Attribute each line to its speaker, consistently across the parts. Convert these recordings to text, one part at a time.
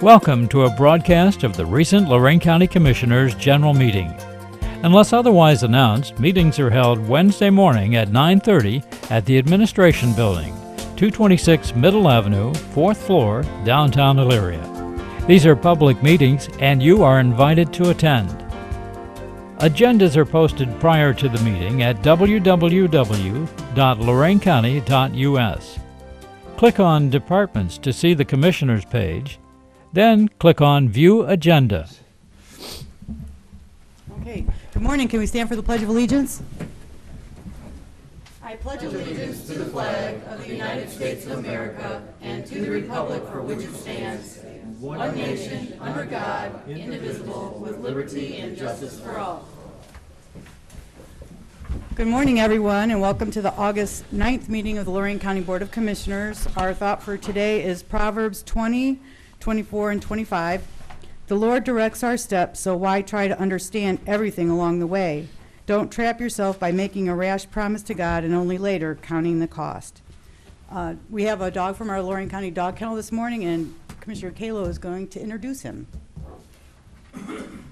Speaker 1: Welcome to a broadcast of the recent Lorain County Commissioners' General Meeting. Unless otherwise announced, meetings are held Wednesday morning at 9:30 at the Administration Building, 226 Middle Avenue, 4th floor, downtown Elyria. These are public meetings and you are invited to attend. Agendas are posted prior to the meeting at www.loraincounty.us. Click on Departments to see the Commissioners page, then click on View Agenda.
Speaker 2: Okay, good morning. Can we stand for the Pledge of Allegiance? I pledge allegiance to the flag of the United States of America and to the republic for which it stands, one nation, under God, indivisible, with liberty and justice for all. Good morning, everyone, and welcome to the August 9th meeting of the Lorain County Board of Commissioners. Our thought for today is Proverbs 20, 24, and 25. The Lord directs our steps, so why try to understand everything along the way? Don't trap yourself by making a rash promise to God and only later counting the cost. We have a dog from our Lorain County Dog Kennel this morning, and Commissioner Kalo is going to introduce him.
Speaker 3: Come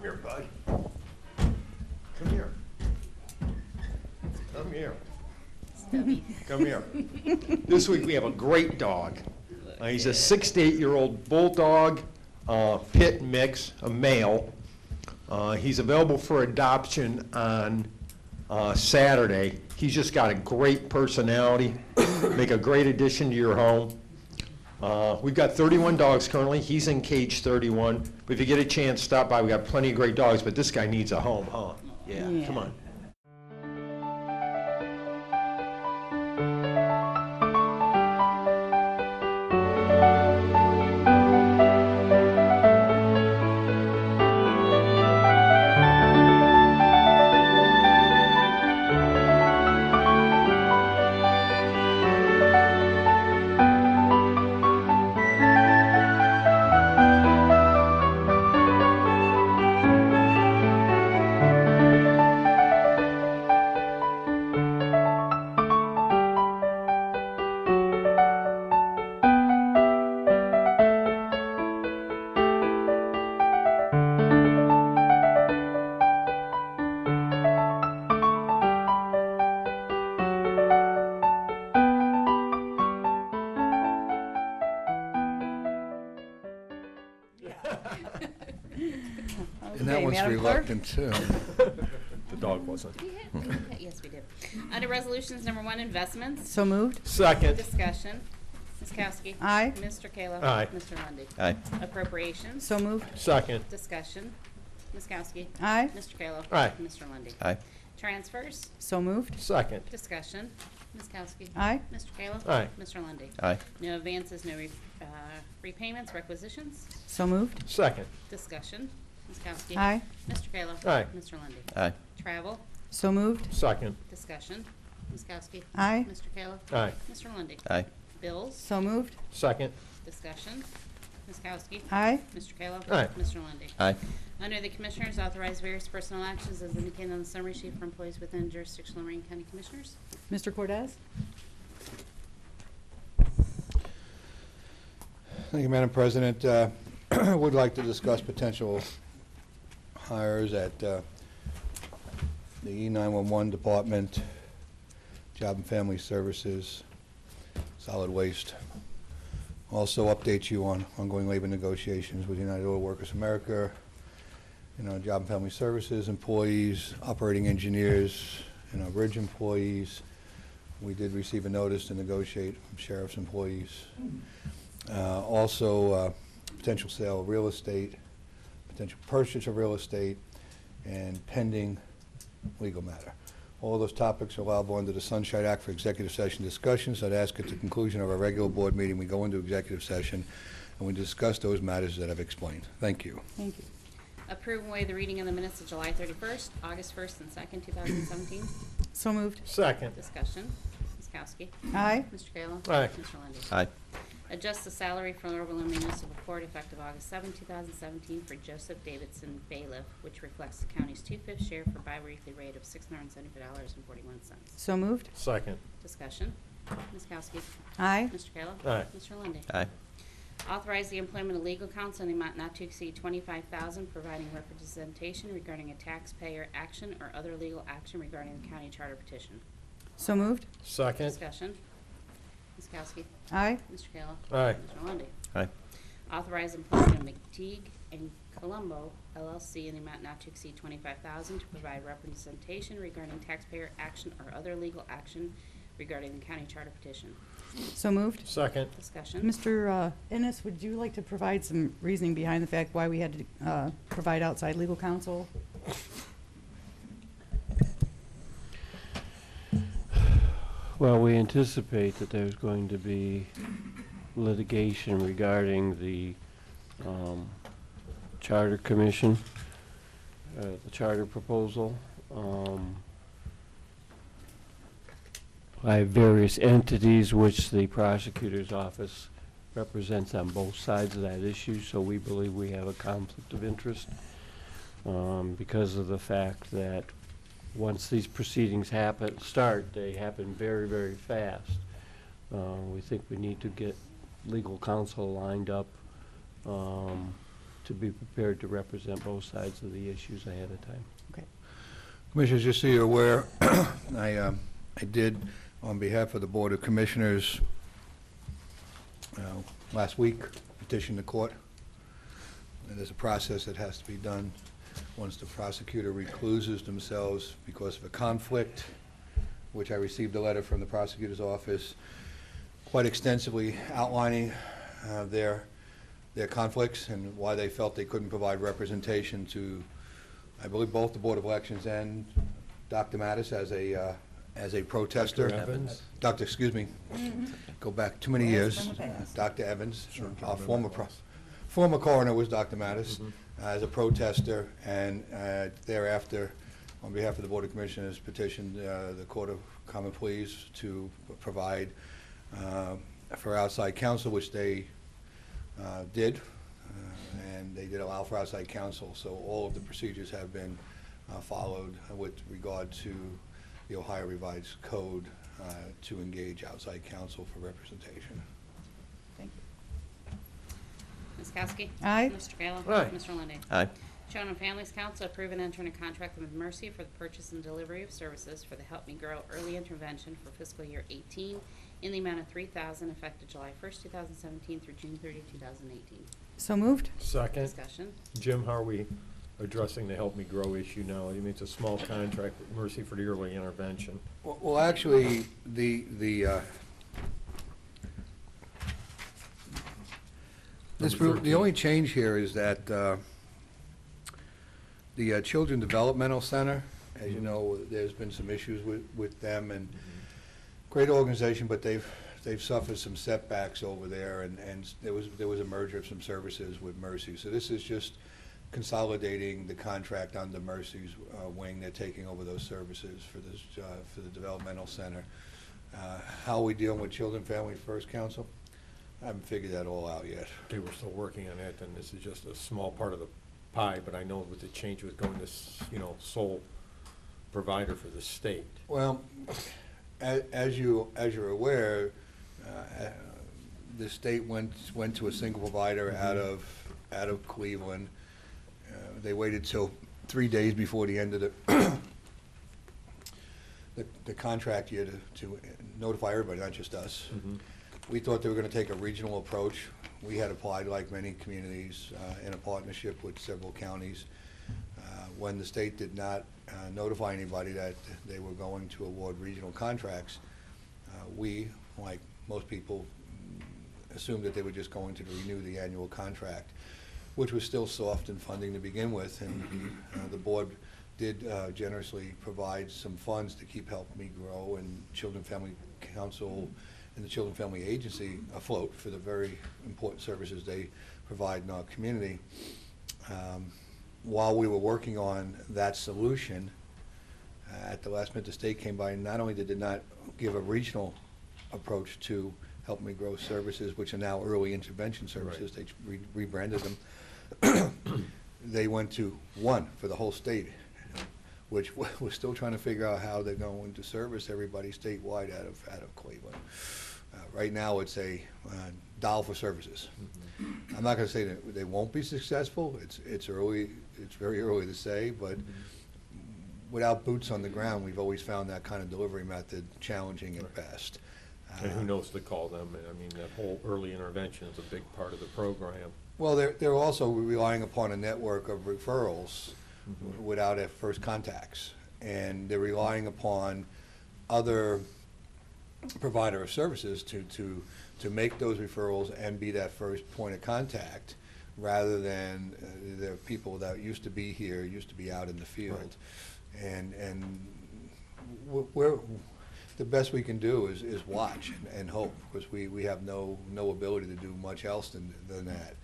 Speaker 3: here, bud. Come here. Come here. Come here. This week we have a great dog. He's a 6 to 8-year-old bulldog, pit mix, a male. He's available for adoption on Saturday. He's just got a great personality, make a great addition to your home. We've got 31 dogs currently. He's in cage 31. But if you get a chance, stop by. We got plenty of great dogs, but this guy needs a home, huh? Yeah. Come on.
Speaker 4: And that one's reluctant too.
Speaker 3: The dog wasn't.
Speaker 5: Yes, we did. Under resolutions, number 1, investments.
Speaker 2: So moved.
Speaker 3: Second.
Speaker 5: Discussion. Ms. Kowski.
Speaker 2: Aye.
Speaker 5: Mr. Kalo.
Speaker 3: Aye.
Speaker 5: Mr. Lundy.
Speaker 4: Aye.
Speaker 5: Appropriations.
Speaker 2: So moved.
Speaker 3: Second.
Speaker 5: Discussion. Ms. Kowski.
Speaker 2: Aye.
Speaker 5: Mr. Kalo.
Speaker 3: Aye.
Speaker 5: Mr. Lundy.
Speaker 4: Aye.
Speaker 5: Transfers.
Speaker 2: So moved.
Speaker 3: Second.
Speaker 5: Discussion. Ms. Kowski.
Speaker 2: Aye.
Speaker 5: Mr. Kalo.
Speaker 3: Aye.
Speaker 5: Mr. Lundy.
Speaker 4: Aye.
Speaker 5: No advances, no repayments, requisitions.
Speaker 2: So moved.
Speaker 3: Second.
Speaker 5: Discussion. Ms. Kowski.
Speaker 2: Aye.
Speaker 5: Mr. Kalo.
Speaker 3: Aye.
Speaker 5: Mr. Lundy.
Speaker 4: Aye.
Speaker 5: Travel.
Speaker 2: So moved.
Speaker 3: Second.
Speaker 5: Discussion. Ms. Kowski.
Speaker 2: Aye.
Speaker 5: Mr. Kalo.
Speaker 3: Aye.
Speaker 5: Mr. Lundy.
Speaker 4: Aye.
Speaker 5: Bills.
Speaker 2: So moved.
Speaker 3: Second.
Speaker 5: Discussion. Ms. Kowski.
Speaker 2: Aye.
Speaker 5: Mr. Kalo.
Speaker 3: Aye.
Speaker 5: Mr. Lundy.
Speaker 4: Aye.
Speaker 5: Under the Commissioners, authorize various personnel actions as indicated on the summary sheet for employees within jurisdiction of Lorain County Commissioners.
Speaker 2: Mr. Cortez?
Speaker 4: Thank you, Madam President. I would like to discuss potential hires at the E911 Department, Job and Family Services, Solid Waste. Also update you on ongoing labor negotiations with United Auto Workers America, Job and Family Services employees, operating engineers, bridge employees. We did receive a notice to negotiate from sheriff's employees. Also, potential sale of real estate, potential purchase of real estate, and pending legal matter. All those topics are allowable under the Sunshine Act for executive session discussions. I'd ask at the conclusion of our regular board meeting, we go into executive session and we discuss those matters that I've explained. Thank you.
Speaker 2: Thank you.
Speaker 5: Approve and waive the reading of the minutes of July 31st, August 1st, and 2nd, 2017.
Speaker 2: So moved.
Speaker 3: Second.
Speaker 5: Discussion. Ms. Kowski.
Speaker 2: Aye.
Speaker 5: Mr. Kayla.
Speaker 3: Aye.
Speaker 5: Mr. Lundy.
Speaker 4: Aye.
Speaker 5: Adjust the salary for Overland Municipal Court effective August 7, 2017 for Joseph Davidson bailiff, which reflects the county's 2/5 share for biweekly rate of $675.41.
Speaker 2: So moved.
Speaker 3: Second.
Speaker 5: Discussion. Ms. Kowski.
Speaker 2: Aye.
Speaker 5: Mr. Kayla.
Speaker 3: Aye.
Speaker 5: Mr. Lundy.
Speaker 6: Aye.
Speaker 5: Authorize the employment of legal counsel in the amount not to exceed $25,000, providing representation regarding a taxpayer action or other legal action regarding the county charter petition.
Speaker 2: So moved.
Speaker 3: Second.
Speaker 5: Discussion. Ms. Kowski.
Speaker 2: Aye.
Speaker 5: Mr. Kayla.
Speaker 3: Aye.
Speaker 5: Mr. Lundy.
Speaker 6: Aye.
Speaker 5: Authorize employment of McTeague and Colombo LLC in the amount not to exceed $25,000 to provide representation regarding taxpayer action or other legal action regarding the county charter petition.
Speaker 2: So moved.
Speaker 3: Second.
Speaker 5: Discussion.
Speaker 2: Mr. Innes, would you like to provide some reasoning behind the fact why we had to provide outside legal counsel?
Speaker 7: Well, we anticipate that there's going to be litigation regarding the Charter Commission, the charter proposal. I have various entities which the prosecutor's office represents on both sides of that issue, so we believe we have a conflict of interest because of the fact that once these proceedings start, they happen very, very fast. We think we need to get legal counsel lined up to be prepared to represent both sides of the issues ahead of time.
Speaker 2: Okay.
Speaker 4: Commissioners, just so you're aware, I did, on behalf of the Board of Commissioners, last week, petition the court. And there's a process that has to be done once the prosecutor recluses themselves because of a conflict, which I received a letter from the prosecutor's office quite extensively outlining their conflicts and why they felt they couldn't provide representation to, I believe, both the Board of Elections and Dr. Mattis as a protester.
Speaker 3: Dr. Evans.
Speaker 4: Excuse me, go back too many years. Dr. Evans, our former coroner was Dr. Mattis, as a protester, and thereafter, on behalf of the Board of Commissioners, petitioned the Court of Common Pleas to provide for outside counsel, which they did, and they did allow for outside counsel. So all of the procedures have been followed with regard to the Ohio Revised Code to engage outside counsel for representation.
Speaker 2: Thank you.
Speaker 5: Ms. Kowski.
Speaker 2: Aye.
Speaker 5: Mr. Kayla.
Speaker 3: Aye.
Speaker 5: Mr. Lundy.
Speaker 6: Aye.
Speaker 5: Children and Families Council approve and enter into a contract with Mercy for the purchase and delivery of services for the Help Me Grow early intervention for fiscal year 18 in the amount of $3,000 effective July 1st, 2017 through June 30, 2018.
Speaker 2: So moved.
Speaker 3: Second.
Speaker 5: Discussion.
Speaker 3: Jim, how are we addressing the Help Me Grow issue now? I mean, it's a small contract with Mercy for the early intervention.
Speaker 4: Well, actually, the only change here is that the Children Developmental Center, as you know, there's been some issues with them, and great organization, but they've suffered some setbacks over there, and there was a merger of some services with Mercy. So this is just consolidating the contract under Mercy's wing. They're taking over those services for this for the developmental center. How are we dealing with Children Family First Council? I haven't figured that all out yet.
Speaker 3: They were still working on it, and this is just a small part of the pie, but I know with the change with going to, sole provider for the state.
Speaker 4: Well, as you're aware, the state went to a single provider out of Cleveland. They waited till 3 days before the end of the contract year to notify everybody, not just us. We thought they were going to take a regional approach. We had applied, like many communities, in a partnership with several counties. When the state did not notify anybody that they were going to award regional contracts, we, like most people, assumed that they were just going to renew the annual contract, which was still soft in funding to begin with, and the board did generously provide some funds to keep Help Me Grow and Children Family Council and the Children Family Agency afloat for the very important services they provide in our community. While we were working on that solution, at the last minute the state came by, and not only did it not give a regional approach to Help Me Grow Services, which are now Early Intervention Services. They rebranded them. They went to one for the whole state, which we're still trying to figure out how they're going to service everybody statewide out of Cleveland. Right now, it's a dollar for services. I'm not going to say that they won't be successful. It's early. It's very early to say, but without boots on the ground, we've always found that kind of delivery method challenging at best.
Speaker 6: And who knows to call them? I mean, that whole early intervention is a big part of the program.
Speaker 4: Well, they're also relying upon a network of referrals without at first contacts, and they're relying upon other provider of services to make those referrals and be that first point of contact, rather than the people that used to be here, used to be out in the field. Right. And we're the best we can do is watch and hope, because we have no ability to do much else than that.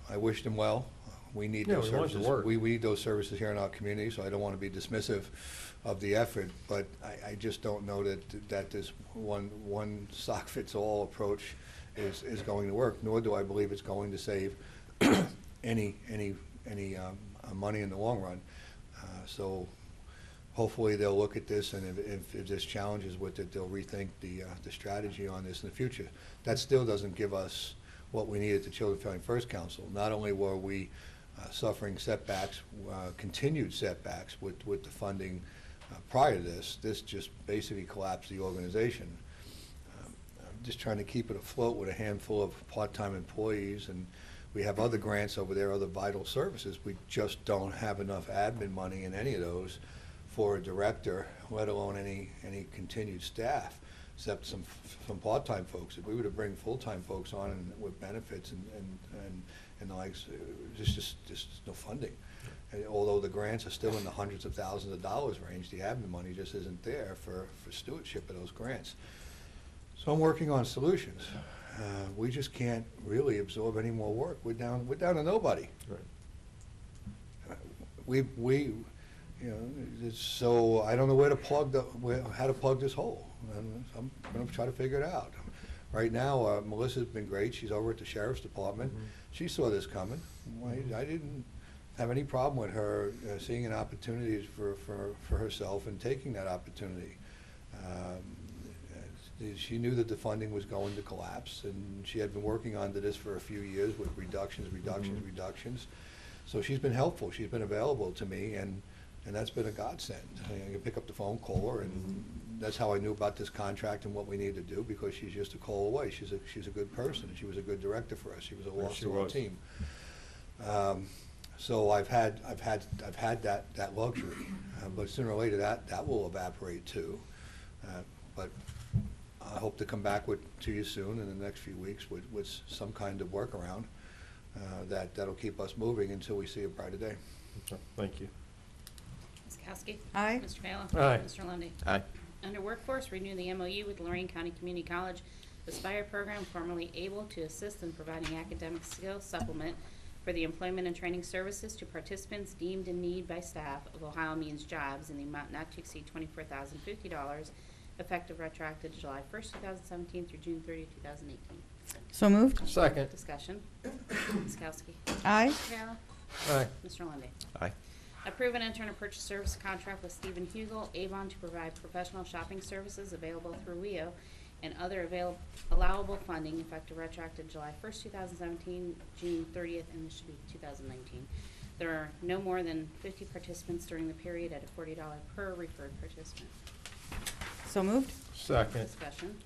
Speaker 4: I wish them well. We need those services. We need those services here in our community, so I don't want to be dismissive of the effort, but I just don't know that this one sock fits all approach is going to work, nor do I believe it's going to save any money in the long run. So hopefully they'll look at this, and if there's challenges with it, they'll rethink the strategy on this in the future. That still doesn't give us what we need at the Children Family First Council. Not only were we suffering setbacks, continued setbacks with the funding prior to this just basically collapsed the organization. I'm just trying to keep it afloat with a handful of part-time employees, and we have other grants over there, other vital services. We just don't have enough admin money in any of those for a director, let alone any continued staff, except some part-time folks. If we were to bring full-time folks on and with benefits and the likes, just no funding. And although the grants are still in the hundreds of thousands of dollars range, the admin money just isn't there for stewardship of those grants. So I'm working on solutions. We just can't really absorb any more work. We're down to nobody. Right. So I don't know how to plug this hole. And I'm going to try to figure it out. Right now, Melissa's been great. She's over at the Sheriff's Department. She saw this coming. I didn't have any problem with her seeing an opportunity for herself and taking that opportunity. She knew that the funding was going to collapse, and she had been working on this for a few years with reductions. So she's been helpful. She's been available to me, and that's been a godsend. I can pick up the phone, call her, and that's how I knew about this contract and what we need to do, because she's just a call away. She's a good person. She was a good director for us. She was a loss to our team. So I've had that luxury, but sooner or later that will evaporate too. But I hope to come back to you soon in the next few weeks with some kind of workaround that'll keep us moving until we see a brighter day.
Speaker 6: Okay. Thank you.
Speaker 5: Ms. Kowski?
Speaker 2: Aye.
Speaker 5: Mr. Kayla?
Speaker 6: Aye.
Speaker 5: Mr. Lundy.
Speaker 3: Aye.
Speaker 5: Under Workforce, renew the MOU with Lorain County Community College Aspire program, formerly able to assist in providing academic skills supplement for the employment and training services to participants deemed in need by staff of Ohio Means Jobs in the amount not to exceed $24,050, effective retroactive to July 1st, 2017 through June 30, 2018.
Speaker 2: So moved.
Speaker 6: Second.
Speaker 5: Discussion. Ms. Kowski?
Speaker 2: Aye.
Speaker 5: Mr. Kayla?
Speaker 6: Aye.
Speaker 5: Mr. Lundy.
Speaker 3: Aye.
Speaker 5: Approve and enter in a purchase service contract with Stephen Hugel, Avon, to provide professional shopping services available through WEO and other allowable funding effective retroactive July 1st, 2017, June 30th, and this should be 2019. There are no more than 50 participants during the period at a $40 per referred participant.
Speaker 2: So moved.
Speaker 6: Second.
Speaker 5: Discussion.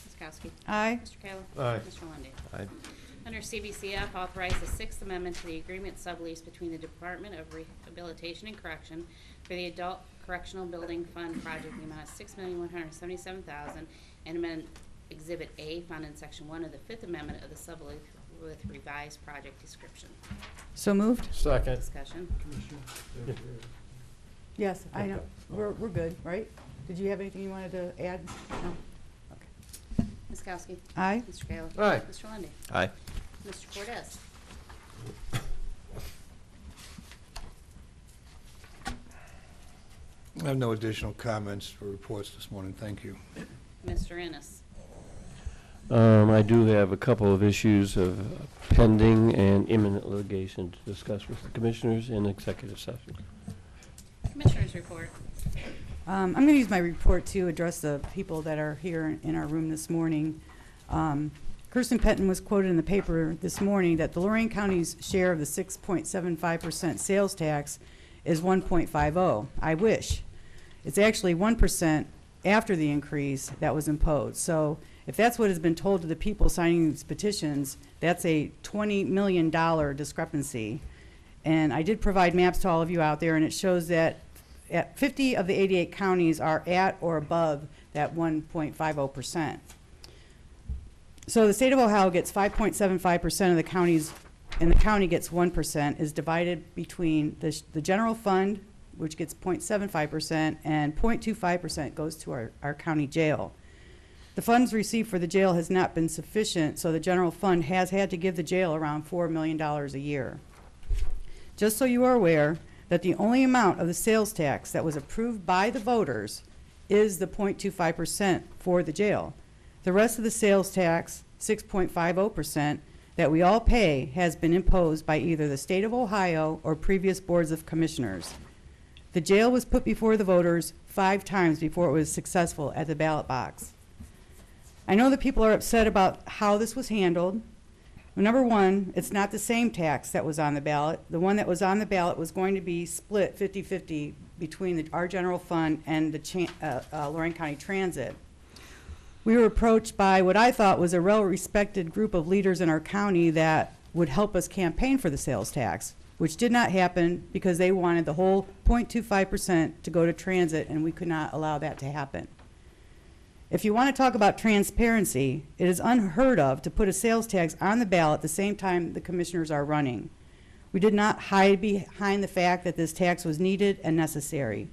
Speaker 5: Ms. Kowski?
Speaker 2: Aye.
Speaker 5: Mr. Kayla?
Speaker 6: Aye.
Speaker 5: Mr. Lundy.
Speaker 3: Aye.
Speaker 5: Under CBCF, authorize the Sixth Amendment to the agreement sublease between the Department of Rehabilitation and Correction for the Adult Correctional Building Fund project in the amount of $6,177,000 and amend Exhibit A found in Section 1 of the Fifth Amendment of the sublease with revised project description.
Speaker 2: So moved.
Speaker 6: Second.
Speaker 5: Discussion.
Speaker 2: Yes, I know. We're good, right? Did you have anything you wanted to add? No? Okay.
Speaker 5: Ms. Kowski?
Speaker 2: Aye.
Speaker 5: Mr. Kayla?
Speaker 6: Aye.
Speaker 5: Mr. Lundy.
Speaker 3: Aye.
Speaker 5: Mr. Cortez?
Speaker 4: I have no additional comments or reports this morning. Thank you.
Speaker 5: Mr. Innes?
Speaker 7: I do have a couple of issues of pending and imminent litigation to discuss with the commissioners in executive session.
Speaker 5: Commissioners report.
Speaker 2: I'm going to use my report to address the people that are here in our room this morning. Kristin Penton was quoted in the paper this morning that the Lorain County's share of the 6.75% sales tax is 1.50. I wish. It's actually 1% after the increase that was imposed. So if that's what has been told to the people signing these petitions, that's a $20 million discrepancy. And I did provide maps to all of you out there, and it shows that 50 of the 88 counties are at or above that 1.50%. So the state of Ohio gets 5.75% of the counties, and the county gets 1%, is divided between the general fund, which gets 0.75%, and 0.25% goes to our county jail. The funds received for the jail has not been sufficient, so the general fund has had to give the jail around $4 million a year. Just so you are aware that the only amount of the sales tax that was approved by the voters is the 0.25% for the jail. The rest of the sales tax, 6.50%, that we all pay has been imposed by either the state of Ohio or previous boards of commissioners. The jail was put before the voters 5 times before it was successful at the ballot box. I know that people are upset about how this was handled. Number one, it's not the same tax that was on the ballot. The one that was on the ballot was going to be split 50-50 between our general fund and the Lorain County Transit. We were approached by what I thought was a well-respected group of leaders in our county that would help us campaign for the sales tax, which did not happen because they wanted the whole 0.25% to go to transit, and we could not allow that to happen. If you want to talk about transparency, it is unheard of to put a sales tax on the ballot at the same time the commissioners are running. We did not hide behind the fact that this tax was needed and necessary.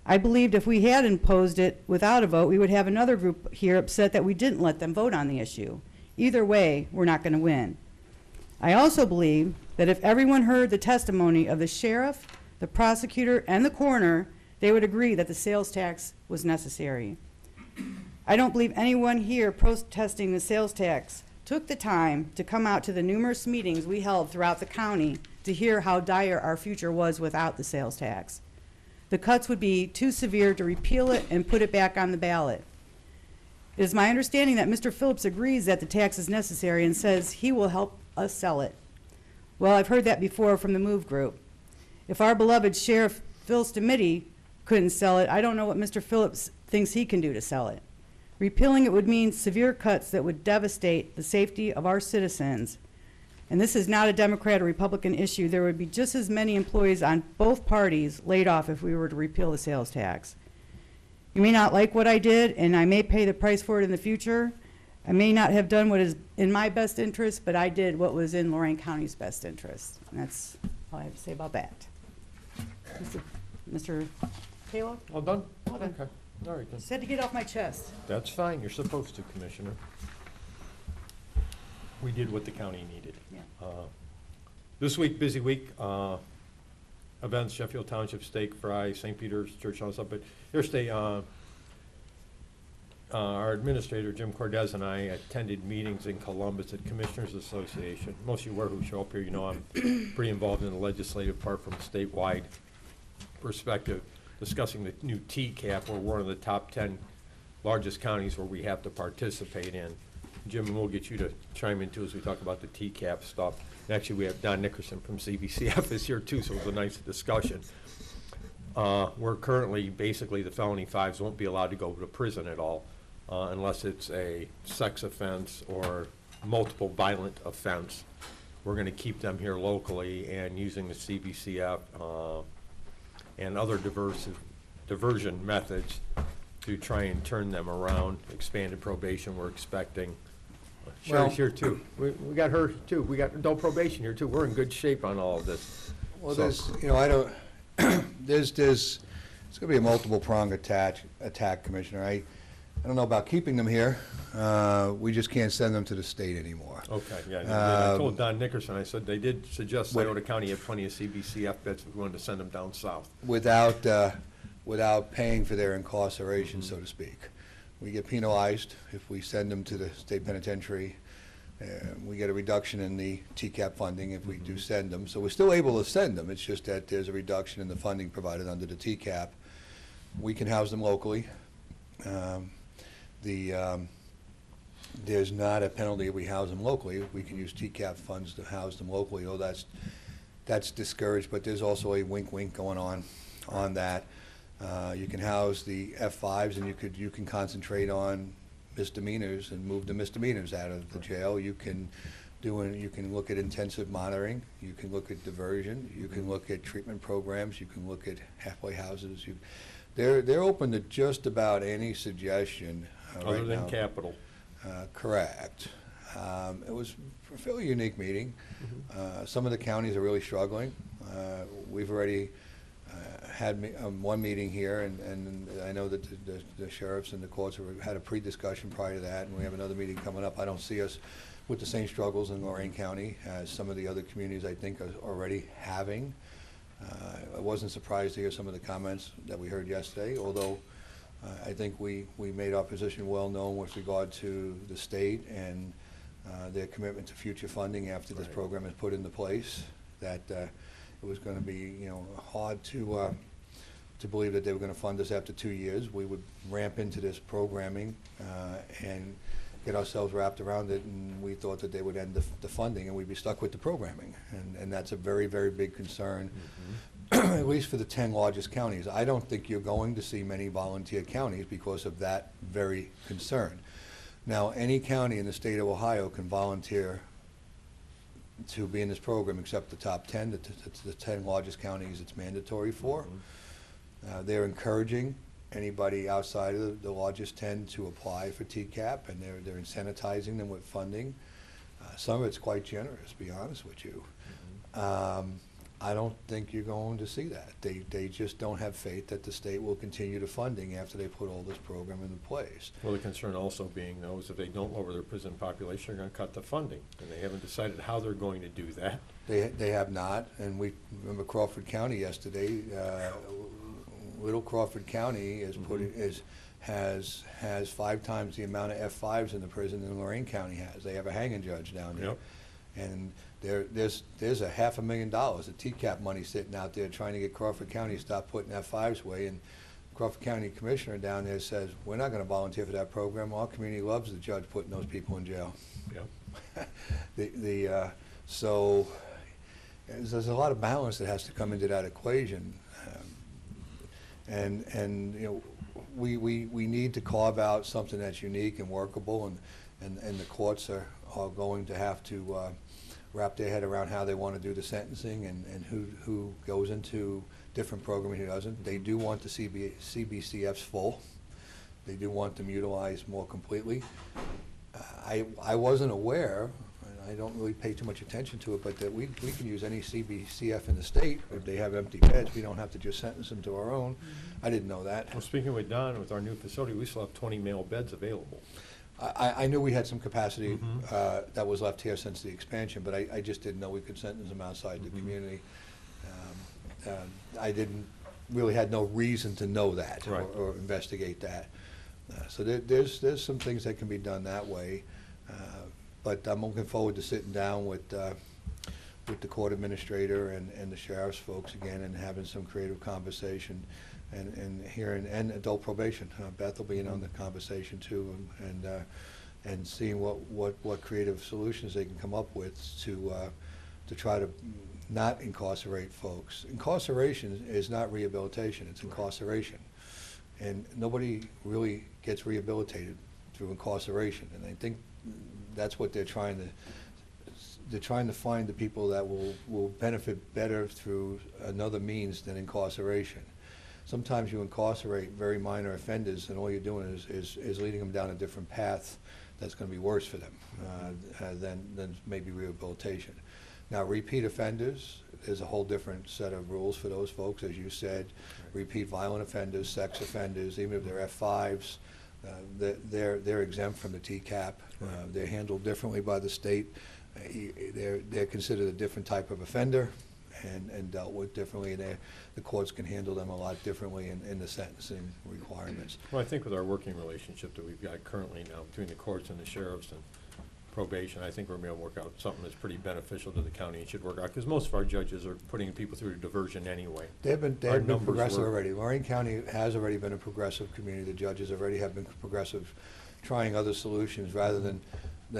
Speaker 2: I believed if we had imposed it without a vote, we would have another group here upset that we didn't let them vote on the issue. Either way, we're not going to win. I also believe that if everyone heard the testimony of the sheriff, the prosecutor, and the coroner, they would agree that the sales tax was necessary. I don't believe anyone here protesting the sales tax took the time to come out to the numerous meetings we held throughout the county to hear how dire our future was without the sales tax. The cuts would be too severe to repeal it and put it back on the ballot. It is my understanding that Mr. Phillips agrees that the tax is necessary and says he will help us sell it. Well, I've heard that before from the MOVE group. If our beloved Sheriff Phil Stamiti couldn't sell it, I don't know what Mr. Phillips thinks he can do to sell it. Repealing it would mean severe cuts that would devastate the safety of our citizens. And this is not a Democrat or Republican issue. There would be just as many employees on both parties laid off if we were to repeal the sales tax. You may not like what I did, and I may pay the price for it in the future. I may not have done what is in my best interest, but I did what was in Lorain County's best interest. And that's all I have to say about that. Mr. Kalo?
Speaker 6: All done?
Speaker 2: All done.
Speaker 6: Okay. All right, then.
Speaker 2: Just had to get off my chest.
Speaker 6: That's fine. You're supposed to, Commissioner. We did what the county needed.
Speaker 2: Yeah.
Speaker 6: This week, busy week. Events, Sheffield Township Steak Fry, St. Peter's Church on but yesterday, our administrator, Jim Cordes, and I attended meetings in Columbus at Commissioners Association. Most of you who show up here, you know I'm pretty involved in the legislative part from a statewide perspective, discussing the new TCAP. We're one of the top 10 largest counties where we have to participate in. Jim, and we'll get you to chime in too as we talk about the TCAP stuff. And actually, we have Don Nickerson from CBCF is here too, so it was a nice discussion. We're currently, basically, the felony 5s won't be allowed to go to prison at all unless it's a sex offense or multiple violent offense. We're going to keep them here locally and using the CBCF and other diversion methods to try and turn them around. Expanded probation we're expecting. Sherry's here too. We got her too. We got adult probation here too. We're in good shape on all of this.
Speaker 4: Well,
Speaker 6: So-
Speaker 4: there's, you know, I don't, it's going to be a multiple prong attack, Commissioner. I don't know about keeping them here. We just can't send them to the state anymore.
Speaker 6: Okay, yeah. I told Don Nickerson, I said they did suggest Scioto County had plenty of CBCF beds if we wanted to send them down south.
Speaker 4: Without paying for their incarceration, so to speak. we get penalized if we send them to the state penitentiary. We get a reduction in the TCAP funding if we do send them. So we're still able to send them. It's just that there's a reduction in the funding provided under the TCAP. We can house them locally. There's not a penalty if we house them locally. We can use TCAP funds to house them locally, though that's discouraged, but there's also a wink-wink going on that. You can house the F5s, and you can concentrate on misdemeanors and move the misdemeanors out of the jail. You can look at intensive monitoring. You can look at diversion. You can look at treatment programs. You can look at halfway houses. They're open to just about any suggestion
Speaker 6: Other
Speaker 4: right
Speaker 6: than
Speaker 4: now.
Speaker 6: capital.
Speaker 4: Correct. It was a fairly unique meeting. Some of the counties are really struggling. We've already had one meeting here, and I know that the sheriffs and the courts have had a pre-discussion prior to that, and we have another meeting coming up. I don't see us with the same struggles in Lorain County as some of the other communities I think are already having. I wasn't surprised to hear some of the comments that we heard yesterday, although I think we made our position well known with regard to the state and their commitment to future funding after this program is put into place, that it was going to be, hard to believe that they were going to fund us after 2 years. We would ramp into this programming and get ourselves wrapped around it, and we thought that they would end the funding and we'd be stuck with the programming. And that's a very, very big concern, at least for the 10 largest counties. I don't think you're going to see many volunteer counties because of that very concern. Now, any county in the state of Ohio can volunteer to be in this program except the top 10, the 10 largest counties it's mandatory for. They're encouraging anybody outside of the largest 10 to apply for TCAP, and they're incentivizing them with funding. Some of it's quite generous, to be honest with you. I don't think you're going to see that. They just don't have faith that the state will continue the funding after they put all this program into place.
Speaker 6: Well, the concern also being, though, is if they don't lower their prison population, they're going to cut the funding, and they haven't decided how they're going to do that.
Speaker 4: They have not, and we remember Crawford County yesterday. Little Crawford County has 5 times the amount of F5s in the prison than Lorain County has. They have a hanging judge down there.
Speaker 6: Yep.
Speaker 4: And there's a $500,000 of TCAP money sitting out there trying to get Crawford County to stop putting F5s away. And Crawford County Commissioner down there says, we're not going to volunteer for that program. Our community loves the judge putting those people in jail.
Speaker 6: Yep.
Speaker 4: So there's a lot of balance that has to come into that equation. And we need to carve out something that's unique and workable, and the courts are going to have to wrap their head around how they want to do the sentencing and who goes into different programming, who doesn't. They do want the CBCFs full. They do want them utilized more completely. I wasn't aware, and I don't really pay too much attention to it, but that we can use any CBCF in the state. If they have empty beds, we don't have to just sentence them to our own. I didn't know that.
Speaker 6: Well, speaking with Don, with our new facility, we still have 20 male beds available.
Speaker 4: I knew we had some capacity that was left here since the expansion, but I just didn't know we could sentence them outside the community. I didn't really had no reason to know that or investigate that. So there's some things that can be done that way, but I'm looking forward to sitting down with the court administrator and the sheriff's folks again and having some creative conversation. And hearing, and adult probation. Beth will be in on the conversation too, and seeing what creative solutions they can come up with to try to not incarcerate folks. Incarceration is not rehabilitation; it's incarceration, and nobody really gets rehabilitated through incarceration. And I think that's what they're trying to. They're trying to find the people that will benefit better through another means than incarceration. Sometimes you incarcerate very minor offenders, and all you're doing is leading them down a different path that's going to be worse for them than maybe rehabilitation. Now, repeat offenders, there's a whole different set of rules for those folks, as you said. Repeat violent offenders, sex offenders, even if they're F5s, they're exempt from the TCAP. They're handled differently by the state. They're considered a different type of offender, and dealt with differently. The courts can handle them a lot differently in the sentencing requirements.
Speaker 6: Well, I think with our working relationship that we've got currently now between the courts and the sheriffs and probation, I think we're going to be able to work out something that's pretty beneficial to the county and should work out, because most of our judges are putting people through diversion anyway.
Speaker 4: They've been
Speaker 6: numbers
Speaker 4: progressive
Speaker 6: work.
Speaker 4: already. Lorain County has already been a progressive community. The judges already have been progressive, trying other solutions rather than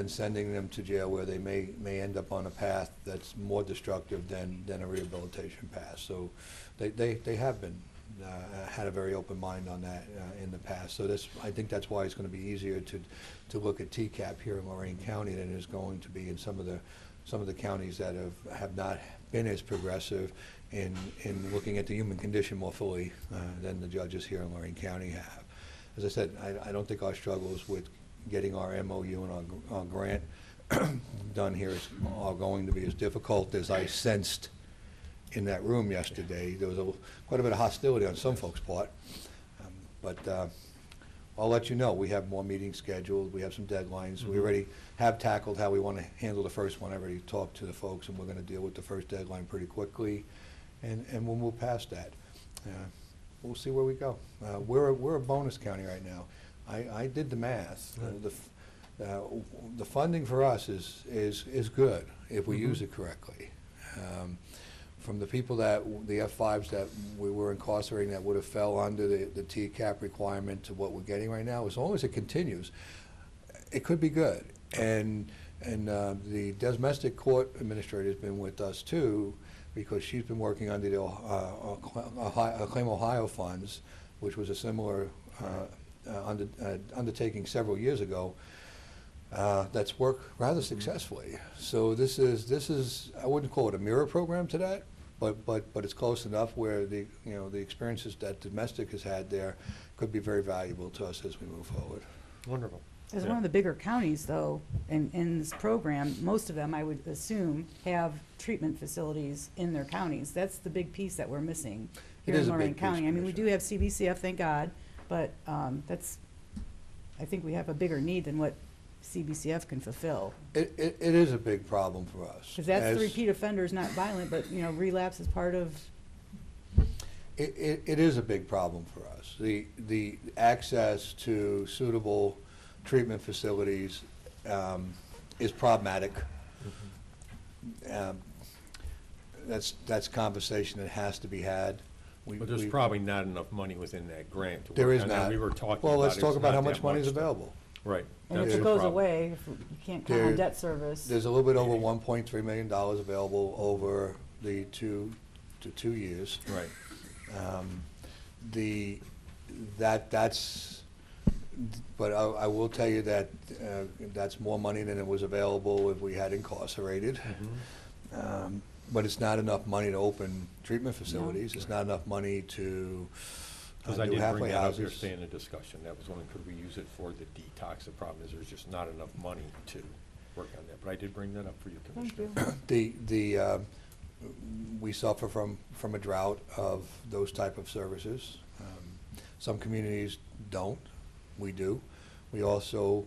Speaker 4: sending them to jail where they may end up on a path that's more destructive than a rehabilitation path. So they have been had a very open mind on that in the past. So I think that's why it's going to be easier to look at TCAP here in Lorain County than it is going to be in some of the counties that have not been as progressive in looking at the human condition more fully than the judges here in Lorain County have. As I said, I don't think our struggles with getting our MOU and our grant done here are going to be as difficult as I sensed in that room yesterday. There was quite a bit of hostility on some folks' part, but I'll let you know. We have more meetings scheduled. We have some deadlines. We already have tackled how we want to handle the first one. I already talked to the folks, and we're going to deal with the first deadline pretty quickly, and we'll move past that. We'll see where we go. We're a bonus county right now. I did the math. The funding for us is good if we use it correctly. From the people the F5s that we were incarcerating that would have fell under the TCAP requirement to what we're getting right now, as long as it continues, it could be good. And the domestic court administrator has been with us too, because she's been working under the Claim Ohio funds, which was a similar undertaking several years ago. That's worked rather successfully. So this is I wouldn't call it a mirror program to that, but it's close enough where the experiences that domestic has had there could be very valuable to us as we move forward.
Speaker 6: Wonderful.
Speaker 2: As one of the bigger counties, though, in this program, most of them, I would assume, have treatment facilities in their counties. That's the big piece that we're missing here in Lorain County. I mean, we do have CBCF, thank God, but I think we have a bigger need than what CBCF can fulfill.
Speaker 4: It is a big problem for us.
Speaker 2: Because that's the repeat offenders, not violent, but, relapse is part of.
Speaker 4: It is a big problem for us. The access to suitable treatment facilities is problematic. That's a conversation that has to be had.
Speaker 6: But there's probably not enough money within that grant to work.
Speaker 4: There is
Speaker 6: on
Speaker 4: not.
Speaker 6: that. We were talking
Speaker 4: well,
Speaker 6: about
Speaker 4: let's talk about how
Speaker 6: not
Speaker 4: much
Speaker 6: that
Speaker 4: money is
Speaker 6: much.
Speaker 4: available.
Speaker 6: Right.
Speaker 2: And
Speaker 6: That's
Speaker 2: if
Speaker 6: the
Speaker 2: it goes
Speaker 6: problem.
Speaker 2: away, if you can't count on debt service.
Speaker 4: There's a little bit over $1.3 million available over the 2 years.
Speaker 6: Right.
Speaker 4: But I will tell you that that's more money than it was available if we had incarcerated. But it's not enough money to open treatment facilities. It's not enough money to
Speaker 6: Because
Speaker 4: do
Speaker 6: I did bring
Speaker 4: halfway
Speaker 6: that up
Speaker 4: houses.
Speaker 6: yesterday in the discussion. That was one, could we use it for the detox? The problem is there's just not enough money to work on that. But I did bring that up for you, Commissioner.
Speaker 2: Thank you.
Speaker 4: We suffer from a drought of those type of services. Some communities don't. We do. We also,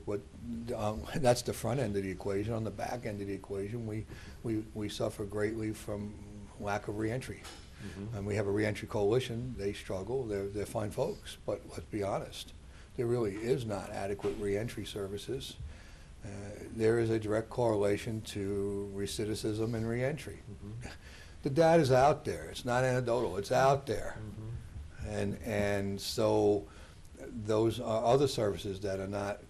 Speaker 4: that's the front end of the equation. On the back end of the equation, we suffer greatly from lack of reentry. And we have a reentry coalition. They struggle. They're fine folks, but let's be honest. There really is not adequate reentry services. There is a direct correlation to recidivism and reentry. The data is out there. It's not anecdotal. It's out there. And so those are other services that are not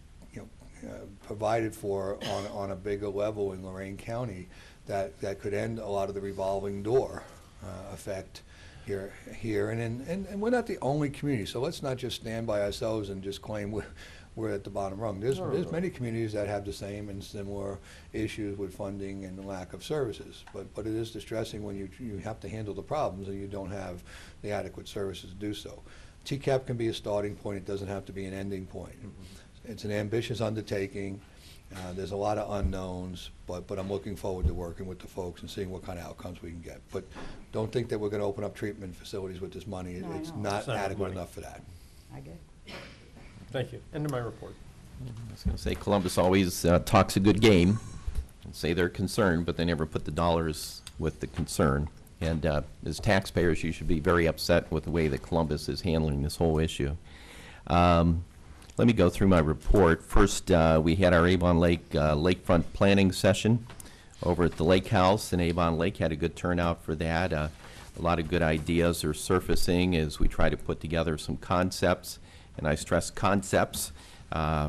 Speaker 4: provided for on a bigger level in Lorain County that could end a lot of the revolving door effect here. And we're not the only community, so let's not just stand by ourselves and just claim we're at the bottom rung. There's many communities that have the same and similar issues with funding and lack of services. But it is distressing when you have to handle the problems and you don't have the adequate services to do so. TCAP can be a starting point. It doesn't have to be an ending point. It's an ambitious undertaking. There's a lot of unknowns, but I'm looking forward to working with the folks and seeing what kind of outcomes we can get. But don't think that we're going to open up treatment facilities with this money.
Speaker 2: No, I
Speaker 4: It's
Speaker 2: know.
Speaker 4: not
Speaker 6: It's not
Speaker 4: adequate
Speaker 6: money.
Speaker 4: enough for that.
Speaker 2: I get it.
Speaker 6: Thank you. End of my report.
Speaker 8: I was going to say Columbus always talks a good game and say they're concerned, but they never put the dollars with the concern. And as taxpayers, you should be very upset with the way that Columbus is handling this whole issue. Let me go through my report. First, we had our Avon Lake lakefront planning session over at the Lake House in Avon Lake. Had a good turnout for that. A lot of good ideas are surfacing as we try to put together some concepts, and I stress concepts,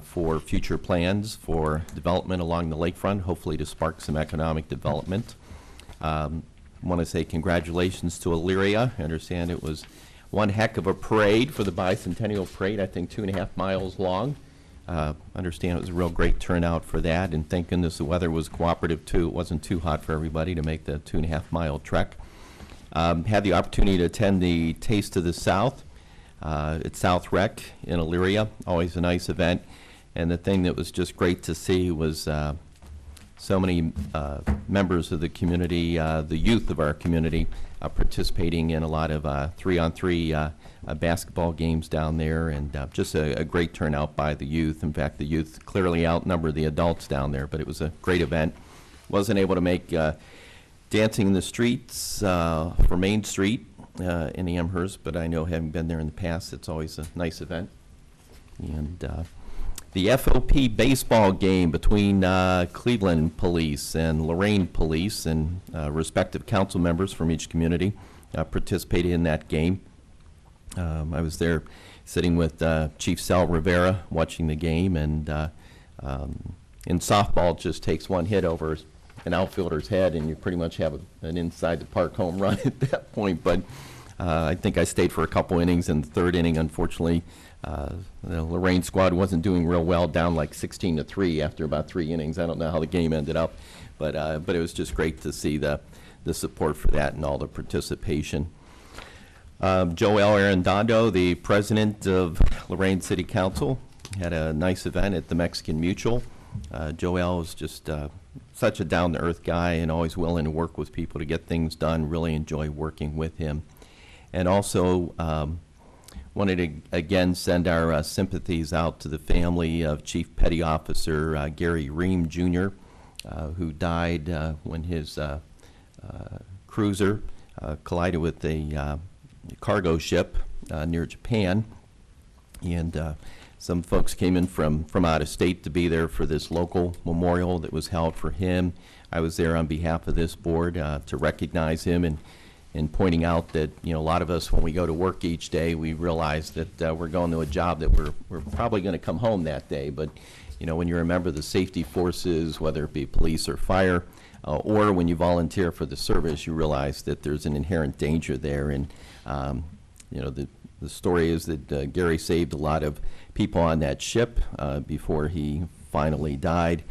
Speaker 8: for future plans for development along the lakefront, hopefully to spark some economic development. I want to say congratulations to Elyria. I understand it was one heck of a parade for the bicentennial parade, I think 2.5 miles long. Understand it was a real great turnout for that, and thank goodness the weather was cooperative too. It wasn't too hot for everybody to make the 2.5 mile trek. Had the opportunity to attend the Taste of the South at South Rec in Elyria, always a nice event. And the thing that was just great to see was so many members of the community, the youth of our community, participating in a lot of 3-on-3 basketball games down there, and just a great turnout by the youth. In fact, the youth clearly outnumber the adults down there, but it was a great event. Wasn't able to make Dancing in the Streets for Main Street in Amherst, but I know, having been there in the past, it's always a nice event. And the FOP baseball game between Cleveland Police and Lorain Police, and respective council members from each community participated in that game. I was there sitting with Chief Sal Rivera watching the game, and in softball, it just takes one hit over an outfielder's head and you pretty much have an inside the park home run at that point. But I think I stayed for a couple innings. In the third inning, unfortunately, the Lorain squad wasn't doing real well, down like 16-3 after about 3 innings. I don't know how the game ended up, but it was just great to see the support for that and all the participation. Joel Arredondo, the president of Lorain City Council, had a nice event at the Mexican Mutual. Joel is just such a down-to-earth guy and always willing to work with people to get things done. Really enjoy working with him. And also wanted to again send our sympathies out to the family of Chief Petty Officer Gary Ream Jr., who died when his cruiser collided with a cargo ship near Japan. And some folks came in from out of state to be there for this local memorial that was held for him. I was there on behalf of this board to recognize him, and pointing out that, you know, a lot of us, when we go to work each day, we realize that we're going to a job that we're probably going to come home that day. But, you know, when you remember the safety forces, whether it be police or fire, or when you volunteer for the service, you realize that there's an inherent danger there. And, you know, the story is that Gary saved a lot of people on that ship before he finally died.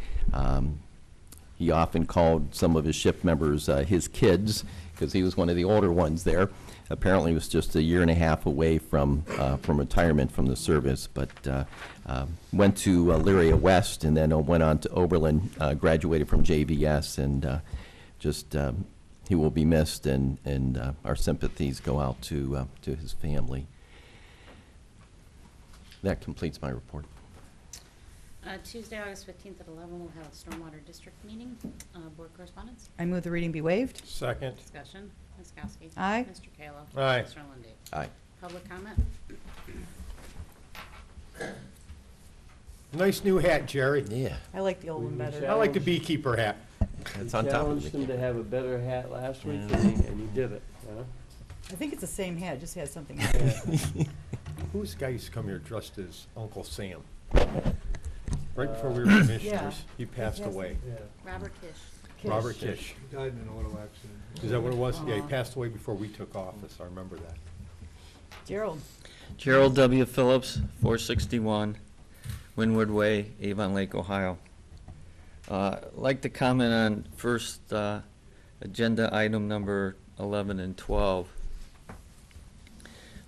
Speaker 8: He often called some of his ship members his kids, because he was one of the older ones there. Apparently was just 1.5 years away from retirement from the service, but went to Elyria West and then went on to Oberlin, graduated from JVS, and he will be missed, and our sympathies go out to his family. That completes my report.
Speaker 5: Tuesday, August 15th at 11, we'll have a stormwater district meeting. Board correspondence?
Speaker 2: I move the reading be waived.
Speaker 6: Second.
Speaker 5: Discussion. Ms. Kowski?
Speaker 2: Aye.
Speaker 5: Mr. Kayla?
Speaker 6: Aye.
Speaker 5: Mr. Lundy.
Speaker 8: Aye.
Speaker 5: Public comment?
Speaker 6: Nice new hat, Jerry.
Speaker 8: Yeah,
Speaker 2: I like the old one better.
Speaker 6: I like the beekeeper hat.
Speaker 8: it's on top of
Speaker 7: Challenged him
Speaker 8: me.
Speaker 7: to have a better hat last week,
Speaker 8: Yeah.
Speaker 7: and he did it, huh?
Speaker 2: I think it's the same hat, just has something.
Speaker 6: Who's the guy used to come here dressed as Uncle Sam? Right before we were commissioners, he passed away.
Speaker 5: Robert Kish.
Speaker 6: Robert Kish.
Speaker 4: Died in an auto accident.
Speaker 6: Is that what it was? Yeah, he passed away before we took office. I remember that.
Speaker 2: Gerald?
Speaker 9: Gerald W. Phillips, 461 Windward Way, Avon Lake, Ohio. I'd like to comment on first agenda item number 11 and 12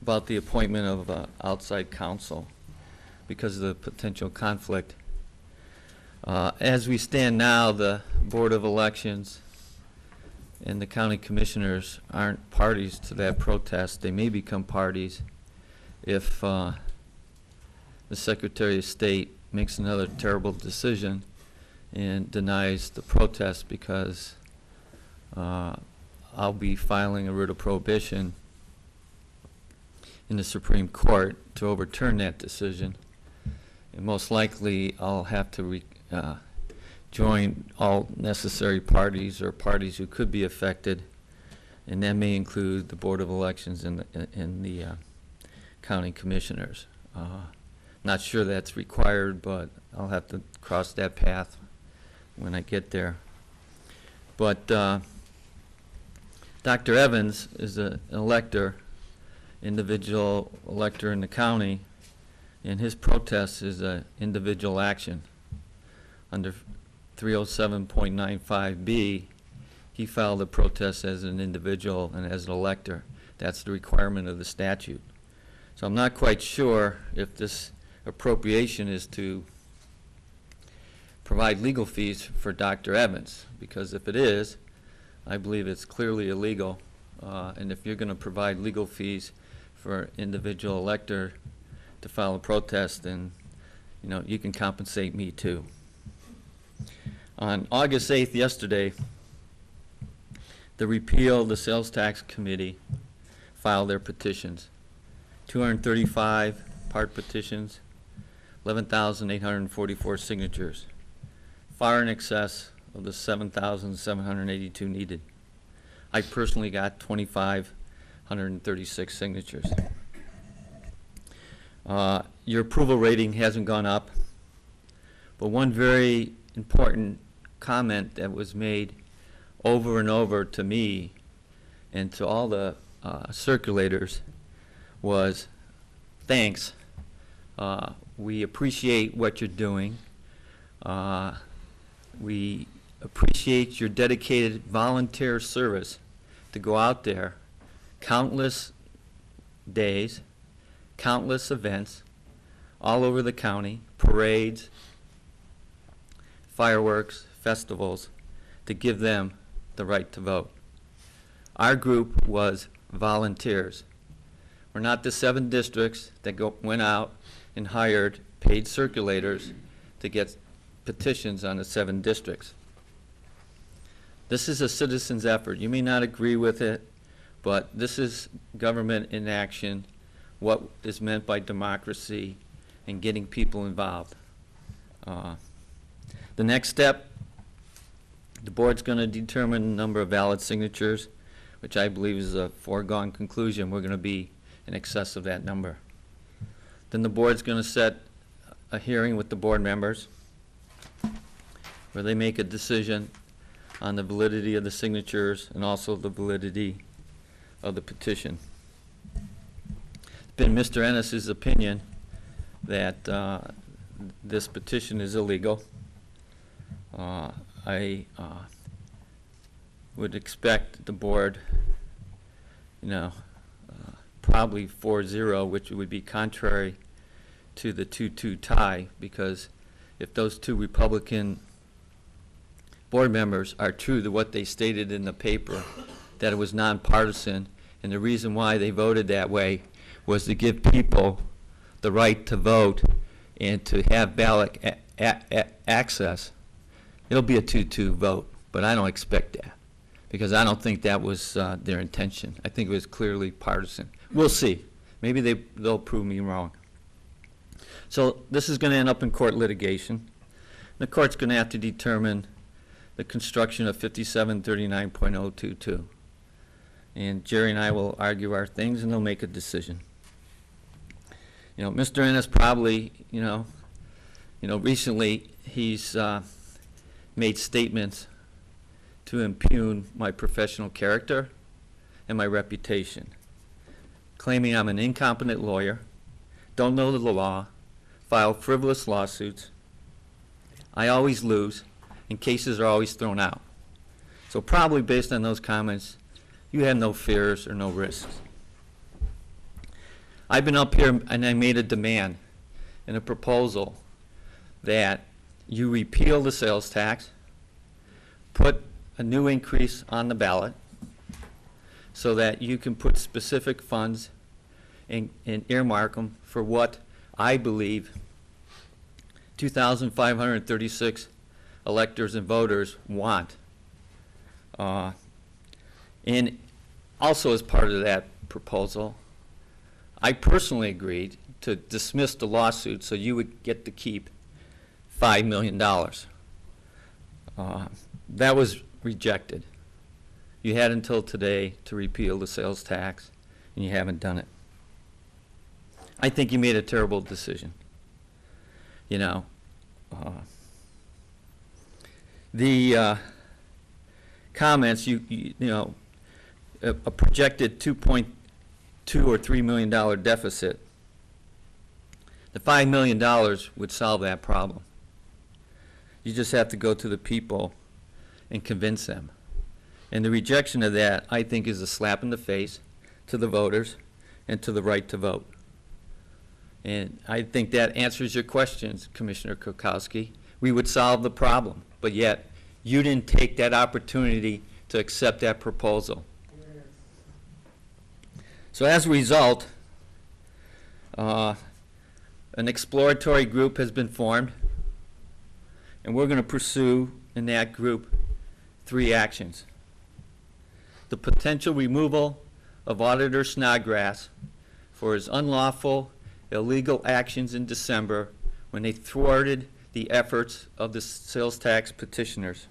Speaker 9: about the appointment of outside counsel because of the potential conflict. As we stand now, the Board of Elections and the county commissioners aren't parties to that protest. They may become parties if the Secretary of State makes another terrible decision and denies the protest, because I'll be filing a writ of prohibition in the Supreme Court to overturn that decision. And most likely, I'll have to join all necessary parties or parties who could be affected, and that may include the Board of Elections and the county commissioners. Not sure that's required, but I'll have to cross that path when I get there. But Dr. Evans is an elector, individual elector in the county, and his protest is an individual action. Under 307.95B, he filed a protest as an individual and as an elector. That's the requirement of the statute. So I'm not quite sure if this appropriation is to provide legal fees for Dr. Evans, because if it is, I believe it's clearly illegal. And if you're going to provide legal fees for an individual elector to file a protest, then you can compensate me too. On August 8th, yesterday, the Repeal the Sales Tax Committee filed their petitions. 235 part petitions, 11,844 signatures, far in excess of the 7,782 needed. I personally got 2,536 signatures. Your approval rating hasn't gone up, but one very important comment that was made over and over to me and to all the circulators was, thanks, we appreciate what you're doing. We appreciate your dedicated volunteer service to go out there, countless days, countless events all over the county, parades, fireworks, festivals, to give them the right to vote. Our group was volunteers. We're not the 7 districts that went out and hired paid circulators to get petitions on the 7 districts. This is a citizen's effort. You may not agree with it, but this is government in action, what is meant by democracy and getting people involved. The next step, the board's going to determine the number of valid signatures, which I believe is a foregone conclusion. We're going to be in excess of that number. Then the board's going to set a hearing with the board members where they make a decision on the validity of the signatures and also the validity of the petition. It's been Mr. Ennis' opinion that this petition is illegal. I would expect the board, probably 4-0, which would be contrary to the 2-2 tie, because if those 2 Republican board members are true to what they stated in the paper, that it was nonpartisan, and the reason why they voted that way was to give people the right to vote and to have ballot access, it'll be a 2-2 vote, but I don't expect that, because I don't think that was their intention. I think it was clearly partisan. We'll see. Maybe they'll prove me wrong. So this is going to end up in court litigation. The court's going to have to determine the construction of 5739.022. And Jerry and I will argue our things, and they'll make a decision. Mr. Ennis probably, recently he's made statements to impugn my professional character and my reputation, claiming I'm an incompetent lawyer, don't know the law, file frivolous lawsuits, I always lose, and cases are always thrown out. So probably based on those comments, you had no fears or no risks. I've been up here and I made a demand and a proposal that you repeal the sales tax, put a new increase on the ballot so that you can put specific funds and earmark them for what I believe 2,536 electors and voters want. And also as part of that proposal, I personally agreed to dismiss the lawsuit so you would get to keep $5 million. That was rejected. You had until today to repeal the sales tax, and you haven't done it. I think you made a terrible decision. You know, the comments, you know, a projected $2.2 or $3 million deficit. The $5 million would solve that problem. You just have to go to the people and convince them. And the rejection of that, I think, is a slap in the face to the voters and to the right to vote. And I think that answers your questions, Commissioner Kokoski. We would solve the problem, but yet you didn't take that opportunity to accept that proposal. So as a result, an exploratory group has been formed, and we're going to pursue in that group 3 actions. The potential removal of Auditor Snodgrass for his unlawful, illegal actions in December when they thwarted the efforts of the sales tax petitioners.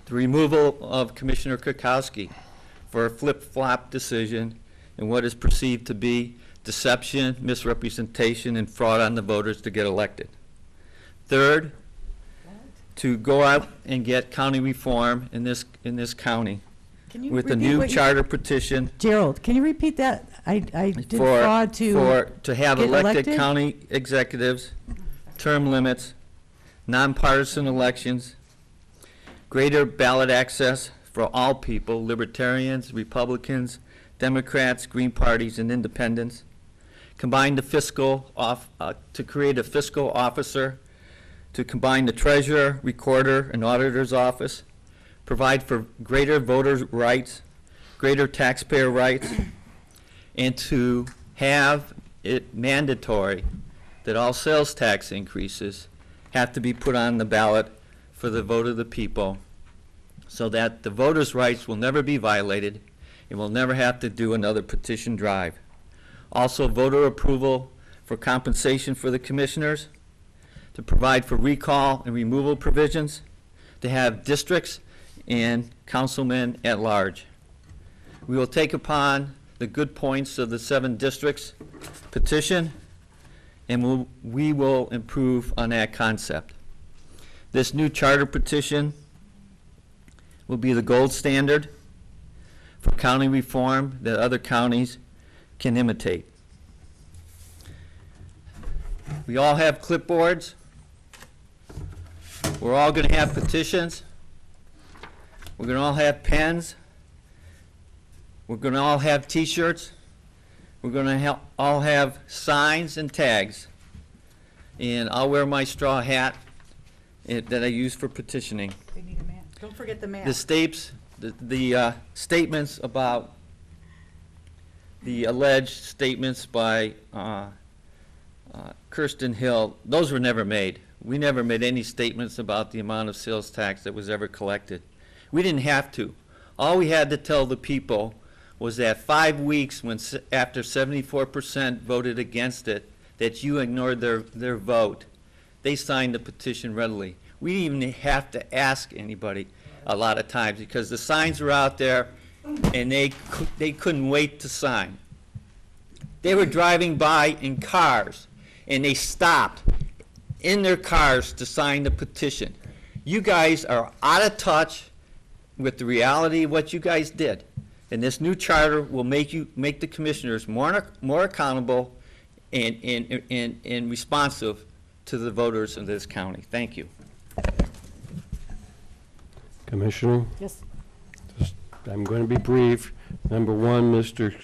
Speaker 9: The removal of Commissioner Kokoski for a flip-flop decision in what is perceived to be deception, misrepresentation, and fraud on the voters to get elected. Third, to go out and get county reform in this county
Speaker 2: Can you
Speaker 9: with a
Speaker 2: repeat
Speaker 9: new
Speaker 2: what you-
Speaker 9: charter petition
Speaker 2: Gerald, can you repeat that? I did
Speaker 9: for
Speaker 2: fraud
Speaker 9: to have
Speaker 2: get
Speaker 9: elected
Speaker 2: elected?
Speaker 9: county executives, term limits, nonpartisan elections, greater ballot access for all people, libertarians, Republicans, Democrats, Green parties, and independents, combine the to create a fiscal officer, to combine the treasurer, recorder, and auditor's office, provide for greater voter rights, greater taxpayer rights, and to have it mandatory that all sales tax increases have to be put on the ballot for the vote of the people so that the voters' rights will never be violated and we'll never have to do another petition drive. Also, voter approval for compensation for the commissioners, to provide for recall and removal provisions, to have districts and councilmen at large. We will take upon the good points of the 7 districts petition, and we will improve on that concept. This new charter petition will be the gold standard for county reform that other counties can imitate. We all have clipboards. We're all going to have petitions. We're going to all have pens. We're going to all have T-shirts. We're going to all have signs and tags. And I'll wear my straw hat that I use for petitioning.
Speaker 2: They need a map. Don't forget the map.
Speaker 9: The statements about the alleged statements by Kristin Hill, those were never made. We never made any statements about the amount of sales tax that was ever collected. We didn't have to. All we had to tell the people was that 5 weeks after 74% voted against it, that you ignored their vote. They signed the petition readily. We didn't even have to ask anybody a lot of times because the signs were out there and they couldn't wait to sign. They were driving by in cars and they stopped in their cars to sign the petition. You guys are out of touch with the reality of what you guys did. And this new charter will make the commissioners more accountable and responsive to the voters of this county. Thank you.
Speaker 7: Commissioner,
Speaker 2: Yes.
Speaker 7: I'm going to be brief. Number one, Mr.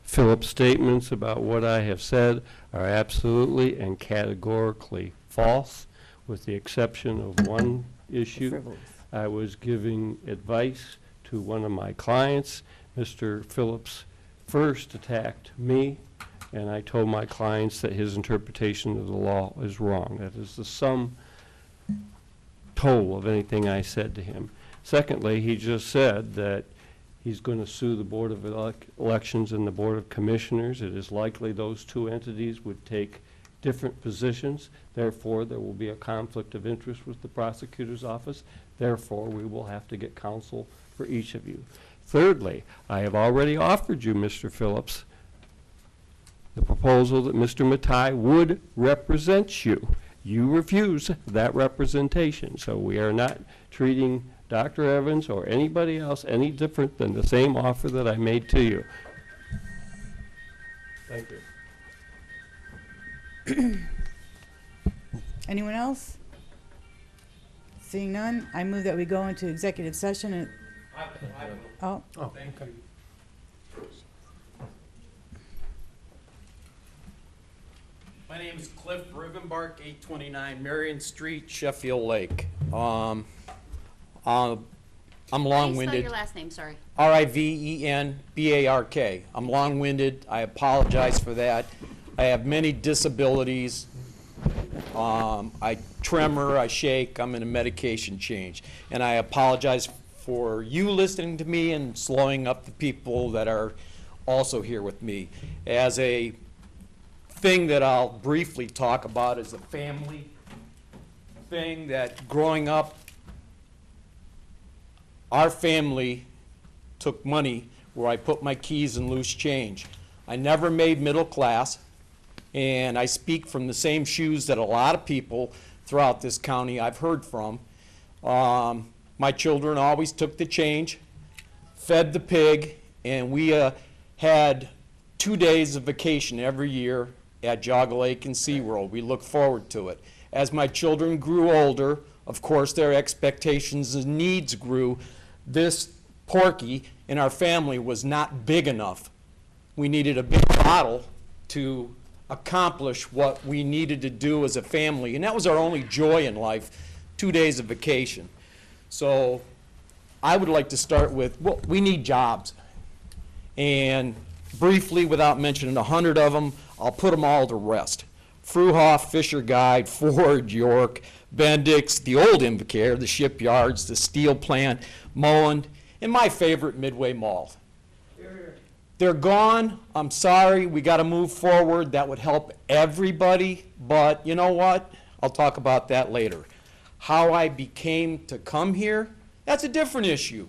Speaker 7: Phillips' statements about what I have said are absolutely and categorically false, with the exception of one issue.
Speaker 2: Frivolous.
Speaker 7: I was giving advice to one of my clients. Mr. Phillips first attacked me, and I told my clients that his interpretation of the law is wrong. That is the sum total of anything I said to him. Secondly, he just said that He's going to sue the Board of Elections and the Board of Commissioners. It is likely those two entities would take different positions. Therefore, there will be a conflict of interest with the prosecutor's office. Therefore, we will have to get counsel for each of you. Thirdly, I have already offered you, Mr. Phillips, the proposal that Mr. Matai would represent you. You refuse that representation, so we are not treating Dr. Evans or anybody else any different than the same offer that I made to you. Thank you.
Speaker 2: Anyone else? Seeing none, I move that we go into executive session and, oh,
Speaker 6: Okay.
Speaker 10: My name is Cliff Rivenbark, 829 Marion Street, Sheffield Lake. I'm
Speaker 5: How do you spell
Speaker 10: long-winded.
Speaker 5: your last name, sorry?
Speaker 10: Rivenbark. I'm long-winded. I apologize for that. I have many disabilities. I tremor, I shake, I'm in a medication change. And I apologize for you listening to me and slowing up the people that are also here with me. As a thing that I'll briefly talk about is a family thing that growing up, our family took money where I put my keys and loose change. I never made middle class, and I speak from the same shoes that a lot of people throughout this county I've heard from. My children always took the change, fed the pig, and we had 2 days of vacation every year at Jog Lake and SeaWorld. We look forward to it. As my children grew older, of course, their expectations and needs grew. This Porky in our family was not big enough. We needed a big bottle to accomplish what we needed to do as a family, and that was our only joy in life, 2 days of vacation. So I would like to start with, well, we need jobs. And briefly, without mentioning 100 of them, I'll put them all to rest. Fruhoff, Fisher Guide, Ford, York, Bendix, the old Invacare, the shipyards, the steel plant, Mullen, and my favorite, Midway Mall. They're gone. I'm sorry. We got to move forward. That would help everybody. But you know what? I'll talk about that later. How I became to come here, that's a different issue.